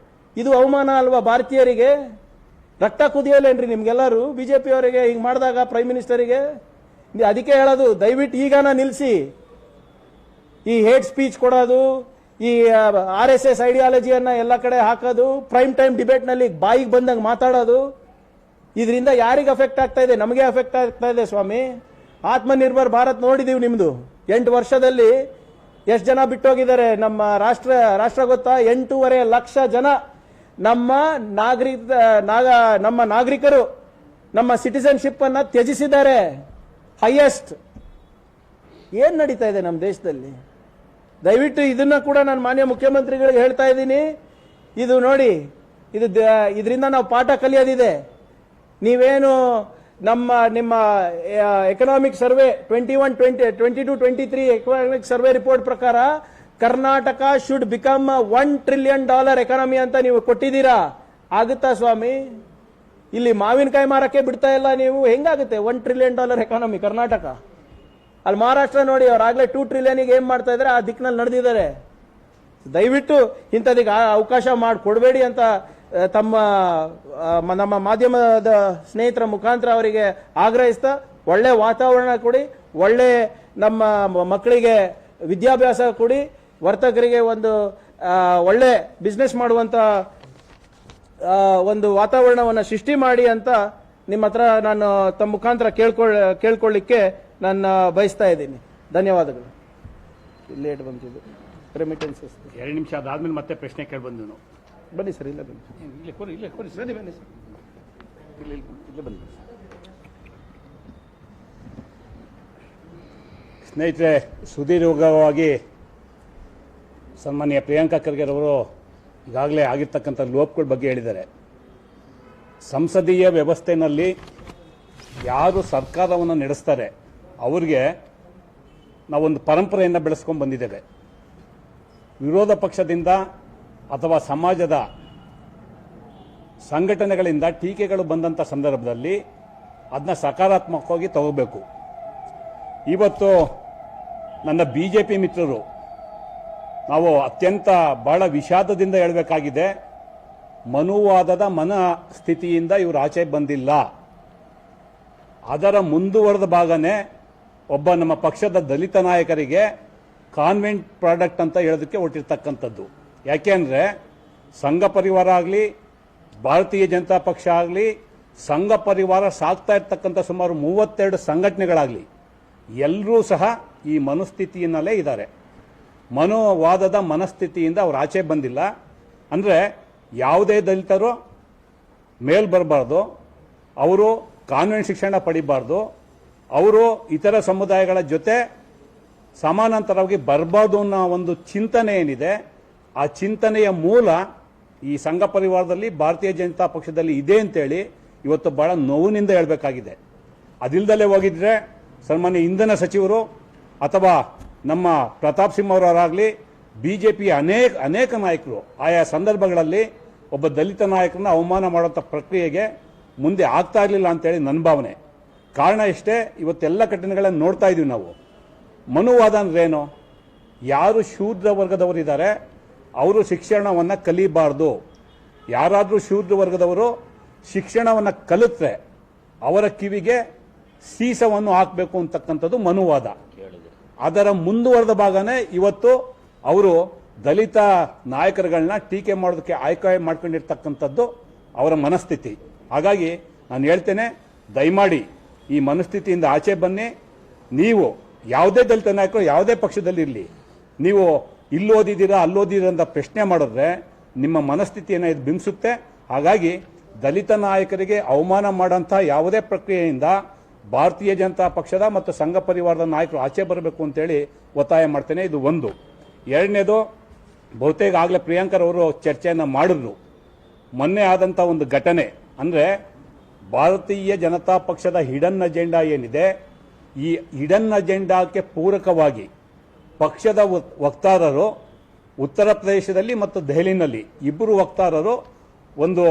ಇದು ಅವಮಾನ ಅಲ್ವಾ ಭಾರತೀಯರಿಗೆ? ರಕ್ತ ಕುದಿಯಲ್ಲೇನ್ರಿ ನಿಮ್ಗೆಲ್ಲರೂ ಬಿಜೆಪಿ ಅವರಿಗೆ ಹಿಂಗ್ ಮಾಡಿದಾಗ ಪ್ರೈಮ್ ಮಿನಿಸ್ಟರಿಗೆ? ಅದಕ್ಕೆ ಹೇಳೋದು, ದಯವಿಟ್ಟು ಈಗಾನ ನಿಲ್ಲಿಸಿ ಈ ಹೇಟ್ ಸ್ಪೀಚ್ ಕೊಡೋದು, ಈ RSS ಐಡಿಯಾಲಜಿಯನ್ನ ಎಲ್ಲ ಕಡೆ ಹಾಕೋದು, ಪ್ರೈಮ್ ಟೈಮ್ ಡಿಬೇಟ್ ನಲ್ಲಿ ಬಾಯಿಗೆ ಬಂದಂಗೆ ಮಾತಾಡೋದು. ಇದರಿಂದ ಯಾರಿಗೆ ಅಫೆಕ್ಟ್ ಆಗ್ತಾ ಇದೆ? ನಮಗೆ ಅಫೆಕ್ಟ್ ಆಗ್ತಾ ಇದೆ ಸ್ವಾಮಿ. ಆತ್ಮನಿರ್ಭರ್ ಭಾರತ್ ನೋಡಿದೀವಿ ನಿಮ್ದು. 8 ವರ್ಷದಲ್ಲಿ ಎಷ್ಟು ಜನ ಬಿಟ್ಟೋಗಿದ್ದಾರೆ ನಮ್ಮ ರಾಷ್ಟ್ರ ಗೊತ್ತಾ? 8.5 ಲಕ್ಷ ಜನ ನಮ್ಮ ನಾಗರಿಕರು ನಮ್ಮ ಸಿಟಿಸನ್ಶಿಪ್ ಅನ್ನ ತ್ಯಜಿಸಿದ್ದಾರೆ. ಹೈಯೆಸ್ಟ್. ಏನ್ ನಡೀತಾ ಇದೆ ನಮ್ಮ ದೇಶದಲ್ಲಿ? ದಯವಿಟ್ಟು ಇದನ್ನ ಕೂಡ ನಾನು ಮಾನ್ಯ ಮುಖ್ಯಮಂತ್ರಿಗಳಿಗೆ ಹೇಳ್ತಾ ಇದ್ದೀನಿ. ಇದು ನೋಡಿ, ಇದರಿಂದ ನಾವು ಪಾಠ ಕಲಿಯೋದಿದೆ. ನೀವೇನು ನಿಮ್ಮ economic survey 22-23 economic survey report ಪ್ರಕಾರ Karnataka should become $1 trillion economy ಅಂತ ನೀವು ಕೊಟ್ಟಿದ್ದೀರಾ. ಆಗುತ್ತಾ ಸ್ವಾಮಿ? ಇಲ್ಲಿ ಮಾವಿನಕಾಯಿ ಮಾರಕ್ಕೆ ಬಿಡ್ತಾ ಇಲ್ಲ ನೀವು. ಹೆಂಗಾಗುತ್ತೆ $1 ಟ್ರಿಲಿಯನ್ ಎಕಾನಮಿ ಕರ್ನಾಟಕ? ಅಲ್ಲಿ ಮಹಾರಾಷ್ಟ್ರ ನೋಡಿ, ಅವರಾಗಲೇ 2 ಟ್ರಿಲಿಯನ್ಗೆ ಏನ್ ಮಾಡ್ತಾ ಇದ್ದಾರೆ, ಆ ದಿಕ್ಕಿನಲ್ಲಿ ನಡೆದಿದ್ದಾರೆ. ದಯವಿಟ್ಟು ಇಂಥದಕ್ಕೆ ಅವಕಾಶ ಮಾಡಿಕೊಡ್ಬೇಡಿ ಅಂತ ನಮ್ಮ ಮಾಧ್ಯಮದ ಸ್ನೇಹಿತರ ಮುಖಾಂತರ ಅವರಿಗೆ ಆಗ್ರಹಿಸ್ತಾ, ಒಳ್ಳೆ ವಾತಾವರಣ ಕೊಡಿ, ಒಳ್ಳೆ ನಮ್ಮ ಮಕ್ಕಳಿಗೆ ವಿದ್ಯಾಭ್ಯಾಸ ಕೊಡಿ, ವರ್ತಕರಿಗೆ ಒಂದು ಒಳ್ಳೆ ಬಿಸ್ನೆಸ್ ಮಾಡುವಂತ ಒಂದು ವಾತಾವರಣವನ್ನು ಸೃಷ್ಟಿ ಮಾಡಿ ಅಂತ ನಿಮ್ಮ ಹತ್ರ ನಾನು ತಮ್ಮ ಮುಖಾಂತರ ಕೇಳ್ಕೊಳ್ಳಿಕ್ಕೆ ನಾನು ಬಯಸ್ತಾ ಇದ್ದೀನಿ. ಧನ್ಯವಾದಗಳು. ಲೇಟ್ ಬಂತಿದ್ದು ರೆಮಿಟೆನ್ಸಸ್ 2 ನಿಮಿಷ ಅದಾದ್ಮೇಲೆ ಮತ್ತೆ ಪ್ರಶ್ನೆ ಕೇಳಿ ಬಂದು ಬನ್ನಿ ಸರ್. ಇಲ್ಲ ಬನ್ನಿ, ಇಲ್ಲೇ ಬನ್ನಿ ಸರ್. ಇಲ್ಲೇ ಬನ್ನಿ. ಸ್ನೇಹಿತರೆ, ಸುದೀರ್ಘವಾಗಿ ಸನ್ಮಾನ್ಯ ಪ್ರಿಯಾಂಕಾ ಖರ್ಗೆ ಅವರು ಈಗಾಗಲೇ ಆಗಿರ್ತಕ್ಕಂಥ ಲೋಪಗಳ ಬಗ್ಗೆ ಹೇಳಿದ್ದಾರೆ. ಸಂಸದೀಯ ವ್ಯವಸ್ಥೆಯಲ್ಲಿ ಯಾರು ಸರ್ಕಾರವನ್ನು ನಡೆಸ್ತಾರೆ ಅವ್ರಿಗೆ ನಾವೊಂದು ಪರಂಪರೆಯನ್ನು ಬೆಳೆಸ್ಕೊಂಡು ಬಂದಿದ್ದೇವೆ. ವಿರೋಧ ಪಕ್ಷದಿಂದ ಅಥವಾ ಸಮಾಜದ ಸಂಘಟನೆಗಳಿಂದ ಟೀಕೆಗಳು ಬಂದಂಥ ಸಂದರ್ಭದಲ್ಲಿ ಅದನ್ನ ಸಕಾರಾತ್ಮಕವಾಗಿ ತಗೋಬೇಕು. ಇವತ್ತು ನನ್ನ ಬಿಜೆಪಿ ಮಿತ್ರರು ನಾವು ಅತ್ಯಂತ ಬಹಳ ವಿಷಾದದಿಂದ ಹೇಳಬೇಕಾಗಿದೆ, ಮನುವಾದದ ಮನಸ್ಥಿತಿಯಿಂದ ಇವರು ಆಚೆ ಬಂದಿಲ್ಲ. ಅದರ ಮುಂದುವರೆದ ಭಾಗನೇ ಒಬ್ಬ ನಮ್ಮ ಪಕ್ಷದ ದಲಿತ ನಾಯಕರಿಗೆ ಕಾನ್ವೆಂಟ್ ಪ್ರಾಡಕ್ಟ್ ಅಂತ ಹೇಳೋದಕ್ಕೆ ಹೊರಟಿರ್ತಕ್ಕಂಥದ್ದು. ಯಾಕೆಂದ್ರೆ ಸಂಘ ಪರಿವಾರ ಆಗಲಿ, ಭಾರತೀಯ ಜನತಾ ಪಕ್ಷ ಆಗಲಿ, ಸಂಘ ಪರಿವಾರ ಸಾಕ್ತಾ ಇರ್ತಕ್ಕಂಥ ಸುಮಾರು 32 ಸಂಘಟನೆಗಳಾಗಲಿ ಎಲ್ಲರೂ ಸಹ ಈ ಮನಸ್ಥಿತಿಯನ್ನಲ್ಲೇ ಇದ್ದಾರೆ. ಮನೋವಾದದ ಮನಸ್ಥಿತಿಯಿಂದ ಅವರು ಆಚೆ ಬಂದಿಲ್ಲ. ಅಂದರೆ ಯಾವುದೇ ದಲಿತರು ಮೇಲ್ ಬರಬಾರ್ದು, ಅವರು ಕಾನ್ವೆಂಟ್ ಶಿಕ್ಷಣ ಪಡಿಬಾರ್ದು, ಅವರು ಇತರ ಸಮುದಾಯಗಳ ಜೊತೆ ಸಮಾನಾಂತರವಾಗಿ ಬರಬಾರ್ದು ಅನ್ನೋ ಒಂದು ಚಿಂತನೆ ಏನಿದೆ, ಆ ಚಿಂತನೆಯ ಮೂಲ ಈ ಸಂಘ ಪರಿವಾರದಲ್ಲಿ ಭಾರತೀಯ ಜನತಾ ಪಕ್ಷದಲ್ಲಿ ಇದೆ ಅಂತೇಳಿ ಇವತ್ತು ಬಹಳ ನೋವಿನಿಂದ ಹೇಳಬೇಕಾಗಿದೆ. ಅದಿಲ್ಲದಲ್ಲೇ ಹೋಗಿದ್ರೆ ಸನ್ಮಾನ್ಯ ಇಂಧನ ಸಚಿವರು ಅಥವಾ ನಮ್ಮ ಪ್ರತಾಪ್ ಸಿಂಹ ಅವರಾಗಲಿ ಬಿಜೆಪಿಯ ಅನೇಕ ನಾಯಕರು ಆಯಾ ಸಂದರ್ಭಗಳಲ್ಲಿ ಒಬ್ಬ ದಲಿತ ನಾಯಕರನ್ನ ಅವಮಾನ ಮಾಡುವಂಥ ಪ್ರಕ್ರಿಯೆಗೆ ಮುಂದೆ ಆಗ್ತಾ ಇರಲಿಲ್ಲ ಅಂತೇಳಿ ನನ್ನ ಭಾವನೆ. ಕಾರಣ ಇಷ್ಟೇ, ಇವತ್ತೆಲ್ಲ ಘಟನೆಗಳನ್ನು ನೋಡ್ತಾ ಇದ್ದೀವಿ ನಾವು. ಮನುವಾದ ಅಂದ್ರೇನು? ಯಾರು ಶೂದ್ರ ವರ್ಗದವರಿದ್ದಾರೆ ಅವರು ಶಿಕ್ಷಣವನ್ನು ಕಲಿಬಾರ್ದು. ಯಾರಾದರೂ ಶೂದ್ರ ವರ್ಗದವರು ಶಿಕ್ಷಣವನ್ನು ಕಲಿತ್ರೆ ಅವರ ಕಿವಿಗೆ ಸೀಸವನ್ನು ಹಾಕಬೇಕು ಅಂತಕ್ಕಂಥದ್ದು ಮನುವಾದ. ಅದರ ಮುಂದುವರೆದ ಭಾಗನೇ ಇವತ್ತು ಅವರು ದಲಿತ ನಾಯಕರುಗಳನ್ನ ಟೀಕೆ ಮಾಡೋದಕ್ಕೆ ಆಯ್ಕೆ ಮಾಡ್ಕೊಂಡಿರ್ತಕ್ಕಂಥದ್ದು ಅವರ ಮನಸ್ಥಿತಿ. ಹಾಗಾಗಿ ನಾನು ಹೇಳ್ತೇನೆ, ದಯಮಾಡಿ ಈ ಮನಸ್ಥಿತಿಯಿಂದ ಆಚೆ ಬನ್ನಿ. ನೀವು ಯಾವುದೇ ದಲಿತ ನಾಯಕರು ಯಾವುದೇ ಪಕ್ಷದಲ್ಲಿರಲಿ, ನೀವು ಇಲ್ಲೋದಿದ್ದೀರಾ ಅಲ್ಲೋದಿದ್ದೀರಾ ಅಂತ ಪ್ರಶ್ನೆ ಮಾಡಿದ್ರೆ ನಿಮ್ಮ ಮನಸ್ಥಿತಿಯನ್ನು ಇದು ಬಿಂಬಿಸುತ್ತೆ. ಹಾಗಾಗಿ ದಲಿತ ನಾಯಕರಿಗೆ ಅವಮಾನ ಮಾಡೋಂಥ ಯಾವುದೇ ಪ್ರಕ್ರಿಯೆಯಿಂದ ಭಾರತೀಯ ಜನತಾ ಪಕ್ಷದ ಮತ್ತು ಸಂಘ ಪರಿವಾರದ ನಾಯಕರು ಆಚೆ ಬರಬೇಕು ಅಂತೇಳಿ ಒತ್ತಾಯ ಮಾಡ್ತೇನೆ. ಇದು ಒಂದು. ಎರಡನೇದು, ಬಹುತೇಕ ಆಗಲೇ ಪ್ರಿಯಾಂಕರವರು ಚರ್ಚೆಯನ್ನು ಮಾಡಿದ್ರು. ಮೊನ್ನೆ ಆದಂಥ ಒಂದು ಘಟನೆ ಅಂದರೆ ಭಾರತೀಯ ಜನತಾ ಪಕ್ಷದ ಹಿಡನ್ ಅಜೆಂಡಾ ಏನಿದೆ, ಈ ಹಿಡನ್ ಅಜೆಂಡಾಕ್ಕೆ ಪೂರಕವಾಗಿ ಪಕ್ಷದ ವಕ್ತಾರರು ಉತ್ತರ ಪ್ರದೇಶದಲ್ಲಿ ಮತ್ತು ದೆಹಲಿನಲ್ಲಿ ಇಬ್ಬರು ವಕ್ತಾರರು ಒಂದು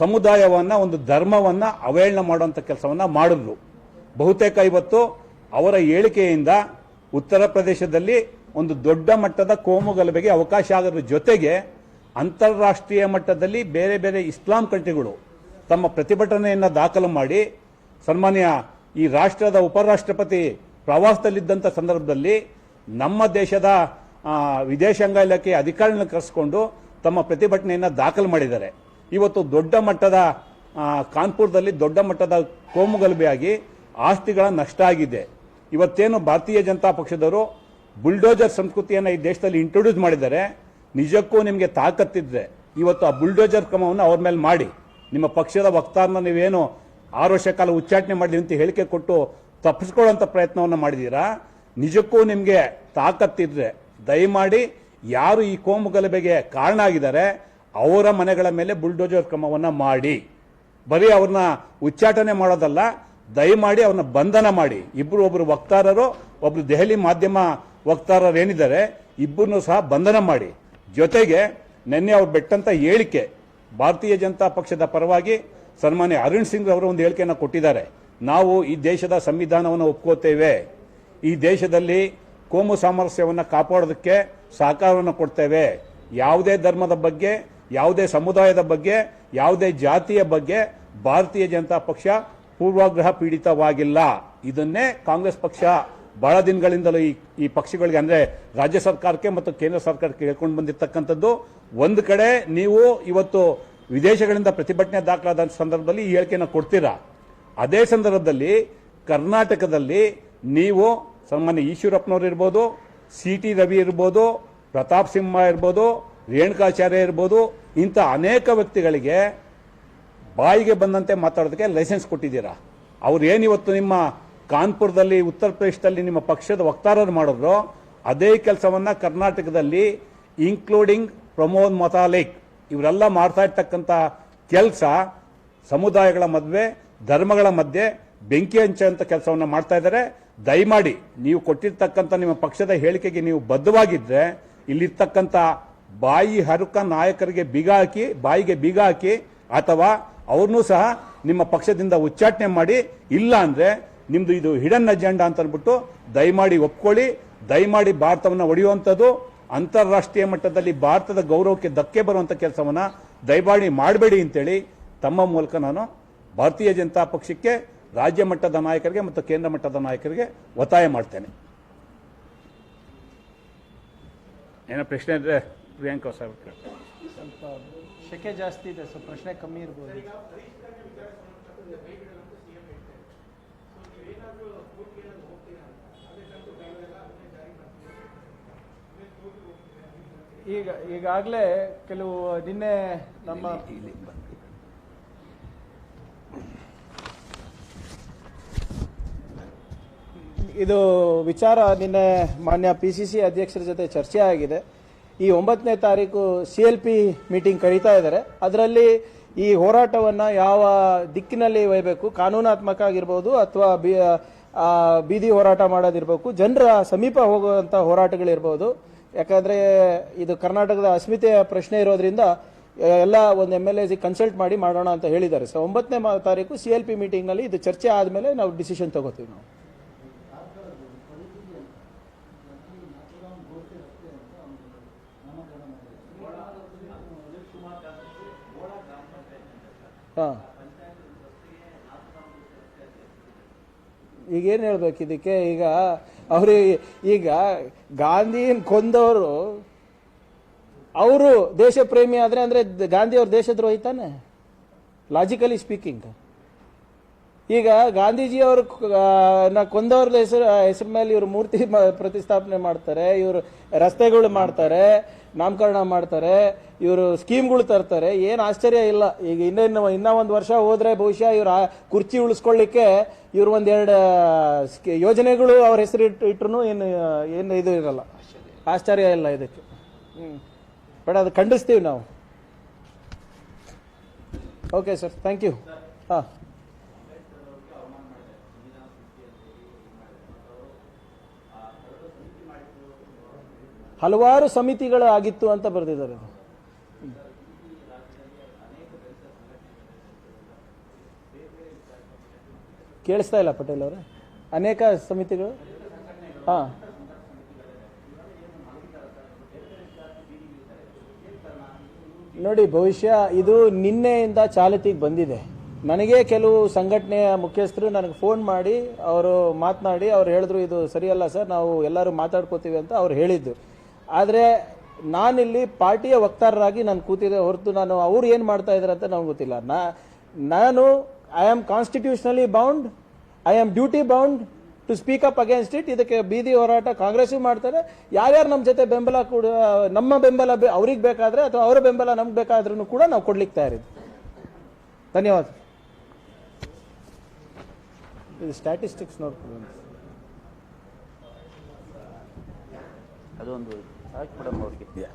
ಸಮುದಾಯವನ್ನು, ಒಂದು ಧರ್ಮವನ್ನು ಅವಹೇಳನ ಮಾಡುವಂಥ ಕೆಲಸವನ್ನು ಮಾಡಿದ್ರು. ಬಹುತೇಕ ಇವತ್ತು ಅವರ ಹೇಳಿಕೆಯಿಂದ ಉತ್ತರ ಪ್ರದೇಶದಲ್ಲಿ ಒಂದು ದೊಡ್ಡ ಮಟ್ಟದ ಕೋಮು ಗಲಭೆಗೆ ಅವಕಾಶ ಆಗೋದ್ರ ಜೊತೆಗೆ ಅಂತಾರಾಷ್ಟ್ರೀಯ ಮಟ್ಟದಲ್ಲಿ ಬೇರೆ ಬೇರೆ ಇಸ್ಲಾಂ ಕಂಟ್ರಿಗಳು ತಮ್ಮ ಪ್ರತಿಭಟನೆಯನ್ನು ದಾಖಲು ಮಾಡಿ ಸನ್ಮಾನ್ಯ ಈ ರಾಷ್ಟ್ರದ ಉಪರಾಷ್ಟ್ರಪತಿ ಪ್ರವಾಸದಲ್ಲಿದ್ದಂಥ ಸಂದರ್ಭದಲ್ಲಿ ನಮ್ಮ ದೇಶದ ವಿದೇಶಾಂಗ ಇಲಾಖೆ ಅಧಿಕಾರಿಗಳನ್ನ ಕರೆಸಿಕೊಂಡು ತಮ್ಮ ಪ್ರತಿಭಟನೆಯನ್ನು ದಾಖಲು ಮಾಡಿದ್ದಾರೆ. ಇವತ್ತು ದೊಡ್ಡ ಮಟ್ಟದ ಕಾನ್ಪುರದಲ್ಲಿ ದೊಡ್ಡ ಮಟ್ಟದ ಕೋಮು ಗಲಭೆಯಾಗಿ ಆಸ್ತಿಗಳ ನಷ್ಟ ಆಗಿದೆ. ಇವತ್ತೇನು ಭಾರತೀಯ ಜನತಾ ಪಕ್ಷದವರು ಬುಲ್ಡೋಜರ್ ಸಂಸ್ಕೃತಿಯನ್ನು ಈ ದೇಶದಲ್ಲಿ ಇಂಟ್ರೊಡ್ಯೂಸ್ ಮಾಡಿದ್ದಾರೆ. ನಿಜಕ್ಕೂ ನಿಮಗೆ ತಾಕತ್ತಿದ್ರೆ ಇವತ್ತು ಆ ಬುಲ್ಡೋಜರ್ ಕ್ರಮವನ್ನು ಅವ್ರ ಮೇಲೆ ಮಾಡಿ. ನಿಮ್ಮ ಪಕ್ಷದ ವಕ್ತಾರನ ನೀವೇನು 6 ವರ್ಷ ಕಾಲ ಉಚ್ಚಾಟನೆ ಮಾಡಲಿ ಅಂತ ಹೇಳಿಕೆ ಕೊಟ್ಟು ತಪ್ಪಿಸ್ಕೊಳ್ಳುವಂಥ ಪ್ರಯತ್ನವನ್ನು ಮಾಡಿದ್ದೀರಾ. ನಿಜಕ್ಕೂ ನಿಮಗೆ ತಾಕತ್ತಿದ್ರೆ ದಯಮಾಡಿ ಯಾರು ಈ ಕೋಮು ಗಲಭೆಗೆ ಕಾರಣ ಆಗಿದ್ದಾರೆ ಅವರ ಮನೆಗಳ ಮೇಲೆ ಬುಲ್ಡೋಜರ್ ಕ್ರಮವನ್ನು ಮಾಡಿ. ಬರೀ ಅವ್ರನ್ನ ಉಚ್ಚಾಟನೆ ಮಾಡೋದಲ್ಲ, ದಯಮಾಡಿ ಅವ್ರನ್ನ ಬಂಧನ ಮಾಡಿ. ಒಬ್ಬರು ವಕ್ತಾರರು, ಒಬ್ರು ದೆಹಲಿ ಮಾಧ್ಯಮ ವಕ್ತಾರರು ಏನಿದ್ದಾರೆ ಇಬ್ಬರನ್ನು ಸಹ ಬಂಧನ ಮಾಡಿ. ಜೊತೆಗೆ ನಿನ್ನೆ ಅವ್ರು ಬಿಟ್ಟಂತ ಹೇಳಿಕೆ, ಭಾರತೀಯ ಜನತಾ ಪಕ್ಷದ ಪರವಾಗಿ ಸನ್ಮಾನ್ಯ ಅರುಣ್ ಸಿಂಗ್ ಅವರು ಒಂದು ಹೇಳಿಕೆಯನ್ನು ಕೊಟ್ಟಿದ್ದಾರೆ. ನಾವು ಈ ದೇಶದ ಸಂವಿಧಾನವನ್ನು ಒಪ್ಕೋತೇವೆ, ಈ ದೇಶದಲ್ಲಿ ಕೋಮು ಸಾಮರಸ್ಯವನ್ನು ಕಾಪಾಡೋದಕ್ಕೆ ಸಹಕಾರವನ್ನು ಕೊಡ್ತೇವೆ, ಯಾವುದೇ ಧರ್ಮದ ಬಗ್ಗೆ, ಯಾವುದೇ ಸಮುದಾಯದ ಬಗ್ಗೆ, ಯಾವುದೇ ಜಾತಿಯ ಬಗ್ಗೆ ಭಾರತೀಯ ಜನತಾ ಪಕ್ಷ ಪೂರ್ವಾಗ್ರಹ ಪೀಡಿತವಾಗಿಲ್ಲ. ಇದನ್ನೇ ಕಾಂಗ್ರೆಸ್ ಪಕ್ಷ ಬಹಳ ದಿನಗಳಿಂದಲೂ ಈ ಪಕ್ಷಗಳಿಗೆ ಅಂದ್ರೆ ರಾಜ್ಯ ಸರ್ಕಾರಕ್ಕೆ ಮತ್ತು ಕೇಂದ್ರ ಸರ್ಕಾರಕ್ಕೆ ಹೇಳ್ಕೊಂಡು ಬಂದಿರತಕ್ಕಂಥದ್ದು. ಒಂದು ಕಡೆ ನೀವು ಇವತ್ತು ವಿದೇಶಗಳಿಂದ ಪ್ರತಿಭಟನೆ ದಾಖಲಾದ ಸಂದರ್ಭದಲ್ಲಿ ಈ ಹೇಳಿಕೆಯನ್ನು ಕೊಡ್ತೀರಾ, ಅದೇ ಸಂದರ್ಭದಲ್ಲಿ ಕರ್ನಾಟಕದಲ್ಲಿ ನೀವು ಸನ್ಮಾನ್ಯ ಈಶ್ವರಪ್ಪನವರು ಇರ್ಬೋದು, CT ರವಿ ಇರ್ಬೋದು, ಪ್ರತಾಪ್ ಸಿಂಹ ಇರ್ಬೋದು, ರೇಣುಕಾಚಾರ್ಯ ಇರ್ಬೋದು, ಇಂಥ ಅನೇಕ ವ್ಯಕ್ತಿಗಳಿಗೆ ಬಾಯಿಗೆ ಬಂದಂತೆ ಮಾತಾಡೋದಕ್ಕೆ ಲೈಸೆನ್ಸ್ ಕೊಟ್ಟಿದ್ದೀರಾ. ಅವ್ರು ಏನಿವತ್ತು ನಿಮ್ಮ ಕಾನ್ಪುರದಲ್ಲಿ ಉತ್ತರ ಪ್ರದೇಶದಲ್ಲಿ ನಿಮ್ಮ ಪಕ್ಷದ ವಕ್ತಾರರು ಮಾಡಿದ್ರು, ಅದೇ ಕೆಲಸವನ್ನ ಕರ್ನಾಟಕದಲ್ಲಿ ಇನ್ಕ್ಲೂಡಿಂಗ್ ಪ್ರಮೋದ್ ಮತಾಲಿಕ್ ಇವರೆಲ್ಲ ಮಾಡ್ತಾ ಇರ್ತಕ್ಕಂಥ ಕೆಲಸ ಸಮುದಾಯಗಳ ಮಧ್ಯೆ, ಧರ್ಮಗಳ ಮಧ್ಯೆ ಬೆಂಕಿ ಹಂಚುವಂತ ಕೆಲಸವನ್ನು ಮಾಡ್ತಾ ಇದ್ದಾರೆ. ದಯಮಾಡಿ ನೀವು ಕೊಟ್ಟಿರ್ತಕ್ಕಂಥ ನಿಮ್ಮ ಪಕ್ಷದ ಹೇಳಿಕೆಗೆ ನೀವು ಬದ್ಧವಾಗಿದ್ರೆ ಇಲ್ಲಿರ್ತಕ್ಕಂಥ ಬಾಯಿ ಹರುಕ ನಾಯಕರಿಗೆ ಬಾಯಿಗೆ ಬೀಗ ಹಾಕಿ ಅಥವಾ ಅವ್ರನ್ನೂ ಸಹ ನಿಮ್ಮ ಪಕ್ಷದಿಂದ ಉಚ್ಚಾಟನೆ ಮಾಡಿ. ಇಲ್ಲ ಅಂದ್ರೆ ನಿಮ್ದು ಇದು ಹಿಡನ್ ಅಜೆಂಡಾ ಅಂತ ಅಂದ್ಬಿಟ್ಟು ದಯಮಾಡಿ ಒಪ್ಕೊಳ್ಳಿ. ದಯಮಾಡಿ ಭಾರತವನ್ನು ಒಡೆಯುವಂಥದ್ದು, ಅಂತಾರಾಷ್ಟ್ರೀಯ ಮಟ್ಟದಲ್ಲಿ ಭಾರತದ ಗೌರವಕ್ಕೆ ಧಕ್ಕೆ ಬರುವಂಥ ಕೆಲಸವನ್ನ ದಯಮಾಡಿ ಮಾಡಬೇಡಿ ಅಂತೇಳಿ ತಮ್ಮ ಮೂಲಕ ನಾನು ಭಾರತೀಯ ಜನತಾ ಪಕ್ಷಕ್ಕೆ, ರಾಜ್ಯ ಮಟ್ಟದ ನಾಯಕರಿಗೆ ಮತ್ತು ಕೇಂದ್ರ ಮಟ್ಟದ ನಾಯಕರಿಗೆ ಒತ್ತಾಯ ಮಾಡ್ತೇನೆ. ಏನೋ ಪ್ರಶ್ನೆ ಇದ್ರೆ ಪ್ರಿಯಾಂಕಾ ಸರ್ ಸ್ವಲ್ಪ ಶೆಕೆ ಜಾಸ್ತಿ ಇದೆ, ಸೊ ಪ್ರಶ್ನೆ ಕಮ್ಮಿ ಇರ್ಬೋದು. ಈಗಾಗಲೇ ಕೆಲವು ನಿನ್ನೆ ನಮ್ಮ ಇದು ವಿಚಾರ ನಿನ್ನೆ ಮಾನ್ಯ PCC ಅಧ್ಯಕ್ಷರ ಜೊತೆ ಚರ್ಚೆ ಆಗಿದೆ. ಈ 9ನೇ ತಾರೀಕು CLP ಮೀಟಿಂಗ್ ಕರೀತಾ ಇದ್ದಾರೆ. ಅದರಲ್ಲಿ ಈ ಹೋರಾಟವನ್ನು ಯಾವ ದಿಕ್ಕಿನಲ್ಲಿ ಒಯ್ಯಬೇಕು, ಕಾನೂನಾತ್ಮಕ ಆಗಿರ್ಬೋದು ಅಥವಾ ಬೀದಿ ಹೋರಾಟ ಮಾಡೋದಿರ್ಬೇಕು, ಜನರ ಸಮೀಪ ಹೋಗುವಂಥ ಹೋರಾಟಗಳಿರ್ಬೋದು. ಯಾಕಂದರೆ ಇದು ಕರ್ನಾಟಕದ ಅಸ್ಮಿತೆಯ ಪ್ರಶ್ನೆ ಇರೋದ್ರಿಂದ ಎಲ್ಲ ಒಂದು MLAs ಕನ್ಸಲ್ಟ್ ಮಾಡಿ ಮಾಡೋಣ ಅಂತ ಹೇಳಿದ್ದಾರೆ. ಸೊ 9ನೇ ತಾರೀಕು CLP ಮೀಟಿಂಗ್ನಲ್ಲಿ ಇದು ಚರ್ಚೆ ಆದಮೇಲೆ ನಾವು ಡಿಸಿಷನ್ ತಗೋತೀವಿ. ನಾವು ಹಾಂ, ಈಗೇನು ಹೇಳ್ಬೇಕು ಇದಕ್ಕೆ? ಈಗ ಗಾಂಧಿನ ಕೊಂದವರು ಅವರು ದೇಶ ಪ್ರೇಮಿ ಆದ್ರೆ ಅಂದ್ರೆ ಗಾಂಧಿ ಅವ್ರ ದೇಶದ್ರೋಹಿ ತಾನೆ, ಲಾಜಿಕಲಿ ಸ್ಪೀಕಿಂಗ್. ಈಗ ಗಾಂಧೀಜಿಯವರು ಕೊಂದವ್ರ ಹೆಸರು ಮೇಲೆ ಇವರು ಮೂರ್ತಿ ಪ್ರತಿಷ್ಠಾಪನೆ ಮಾಡ್ತಾರೆ, ಇವರು ರಸ್ತೆಗಳು ಮಾಡ್ತಾರೆ, ನಾಮಕರಣ ಮಾಡ್ತಾರೆ, ಇವರು ಸ್ಕೀಮ್ಗಳು ತರ್ತಾರೆ. ಏನು ಆಶ್ಚರ್ಯ ಇಲ್ಲ. ಈಗ ಇನ್ನೂ ಒಂದು ವರ್ಷ ಹೋದ್ರೆ ಬಹುಶಃ ಇವ್ರ ಕುರ್ಚಿ ಉಳಿಸ್ಕೊಳ್ಳಿಕ್ಕೆ ಇವ್ರು ಒಂದೆರಡು ಯೋಜನೆಗಳು ಅವ್ರ ಹೆಸರು ಇಟ್ರು ಏನು ಇದು ಇರಲ್ಲ, ಆಶ್ಚರ್ಯ ಇಲ್ಲ ಇದಕ್ಕೆ. ಬಟ್ ಅದು ಖಂಡಿಸ್ತೀವಿ ನಾವು. Okay sir, thank you. ಹಾಂ, ಹಲವಾರು ಸಮಿತಿಗಳು ಆಗಿತ್ತು ಅಂತ ಬರೆದಿದ್ದಾರೆ. ಕೇಳಿಸ್ತಾ ಇಲ್ಲ ಪಟೇಲ್ ಅವರೇ? ಅನೇಕ ಸಮಿತಿಗಳು. ಹಾಂ, ನೋಡಿ, ಬಹುಶಃ ಇದು ನಿನ್ನೆಯಿಂದ ಚಾಲತಿಗೆ ಬಂದಿದೆ. ನನಗೆ ಕೆಲವು ಸಂಘಟನೆಯ ಮುಖ್ಯಸ್ಥರು ನನಗೆ ಫೋನ್ ಮಾಡಿ ಅವರು ಮಾತನಾಡಿ ಅವ್ರು ಹೇಳಿದ್ರು, ಇದು ಸರಿಯಲ್ಲ ಸರ್, ನಾವು ಎಲ್ಲರೂ ಮಾತಾಡ್ಕೋತೀವಿ ಅಂತ ಅವ್ರು ಹೇಳಿದ್ದು. ಆದರೆ ನಾನಿಲ್ಲಿ ಪಾರ್ಟಿಯ ವಕ್ತಾರರಾಗಿ ನಾನು ಕೂತಿದ್ದೆ ಹೊರತು ನಾನು ಅವ್ರು ಏನು ಮಾಡ್ತಾ ಇದ್ದಾರೆ ಅಂತ ನಮ್ಗೆ ಗೊತ್ತಿಲ್ಲ. ನಾನು I am constitutionally bound, I am duty bound to speak up against it. ಇದಕ್ಕೆ ಬೀದಿ ಹೋರಾಟ ಕಾಂಗ್ರೆಸ್ಸು ಮಾಡ್ತಾರೆ. ಯಾರ್ಯಾರು ನಮ್ಮ ಜೊತೆ ಬೆಂಬಲ ಕೂಡ, ನಮ್ಮ ಬೆಂಬಲ ಅವ್ರಿಗೆ ಬೇಕಾದ್ರೆ ಅಥವಾ ಅವರ ಬೆಂಬಲ ನಮ್ಗೆ ಬೇಕಾದ್ರೂ ಕೂಡ ನಾವು ಕೊಡ್ಲಿಕ್ಕೆ ತಯಾರಿದ್ವಿ. ಧನ್ಯವಾದ. ಇದು ಸ್ಟ್ಯಾಟಿಸ್ಟಿಕ್ಸ್ ನೋಡ್ಕೊಳ್ಳಿ. ಅದೊಂದು ಸಾಕು ಮೇಡಮ್ ಅವ್ರಿಗೆ.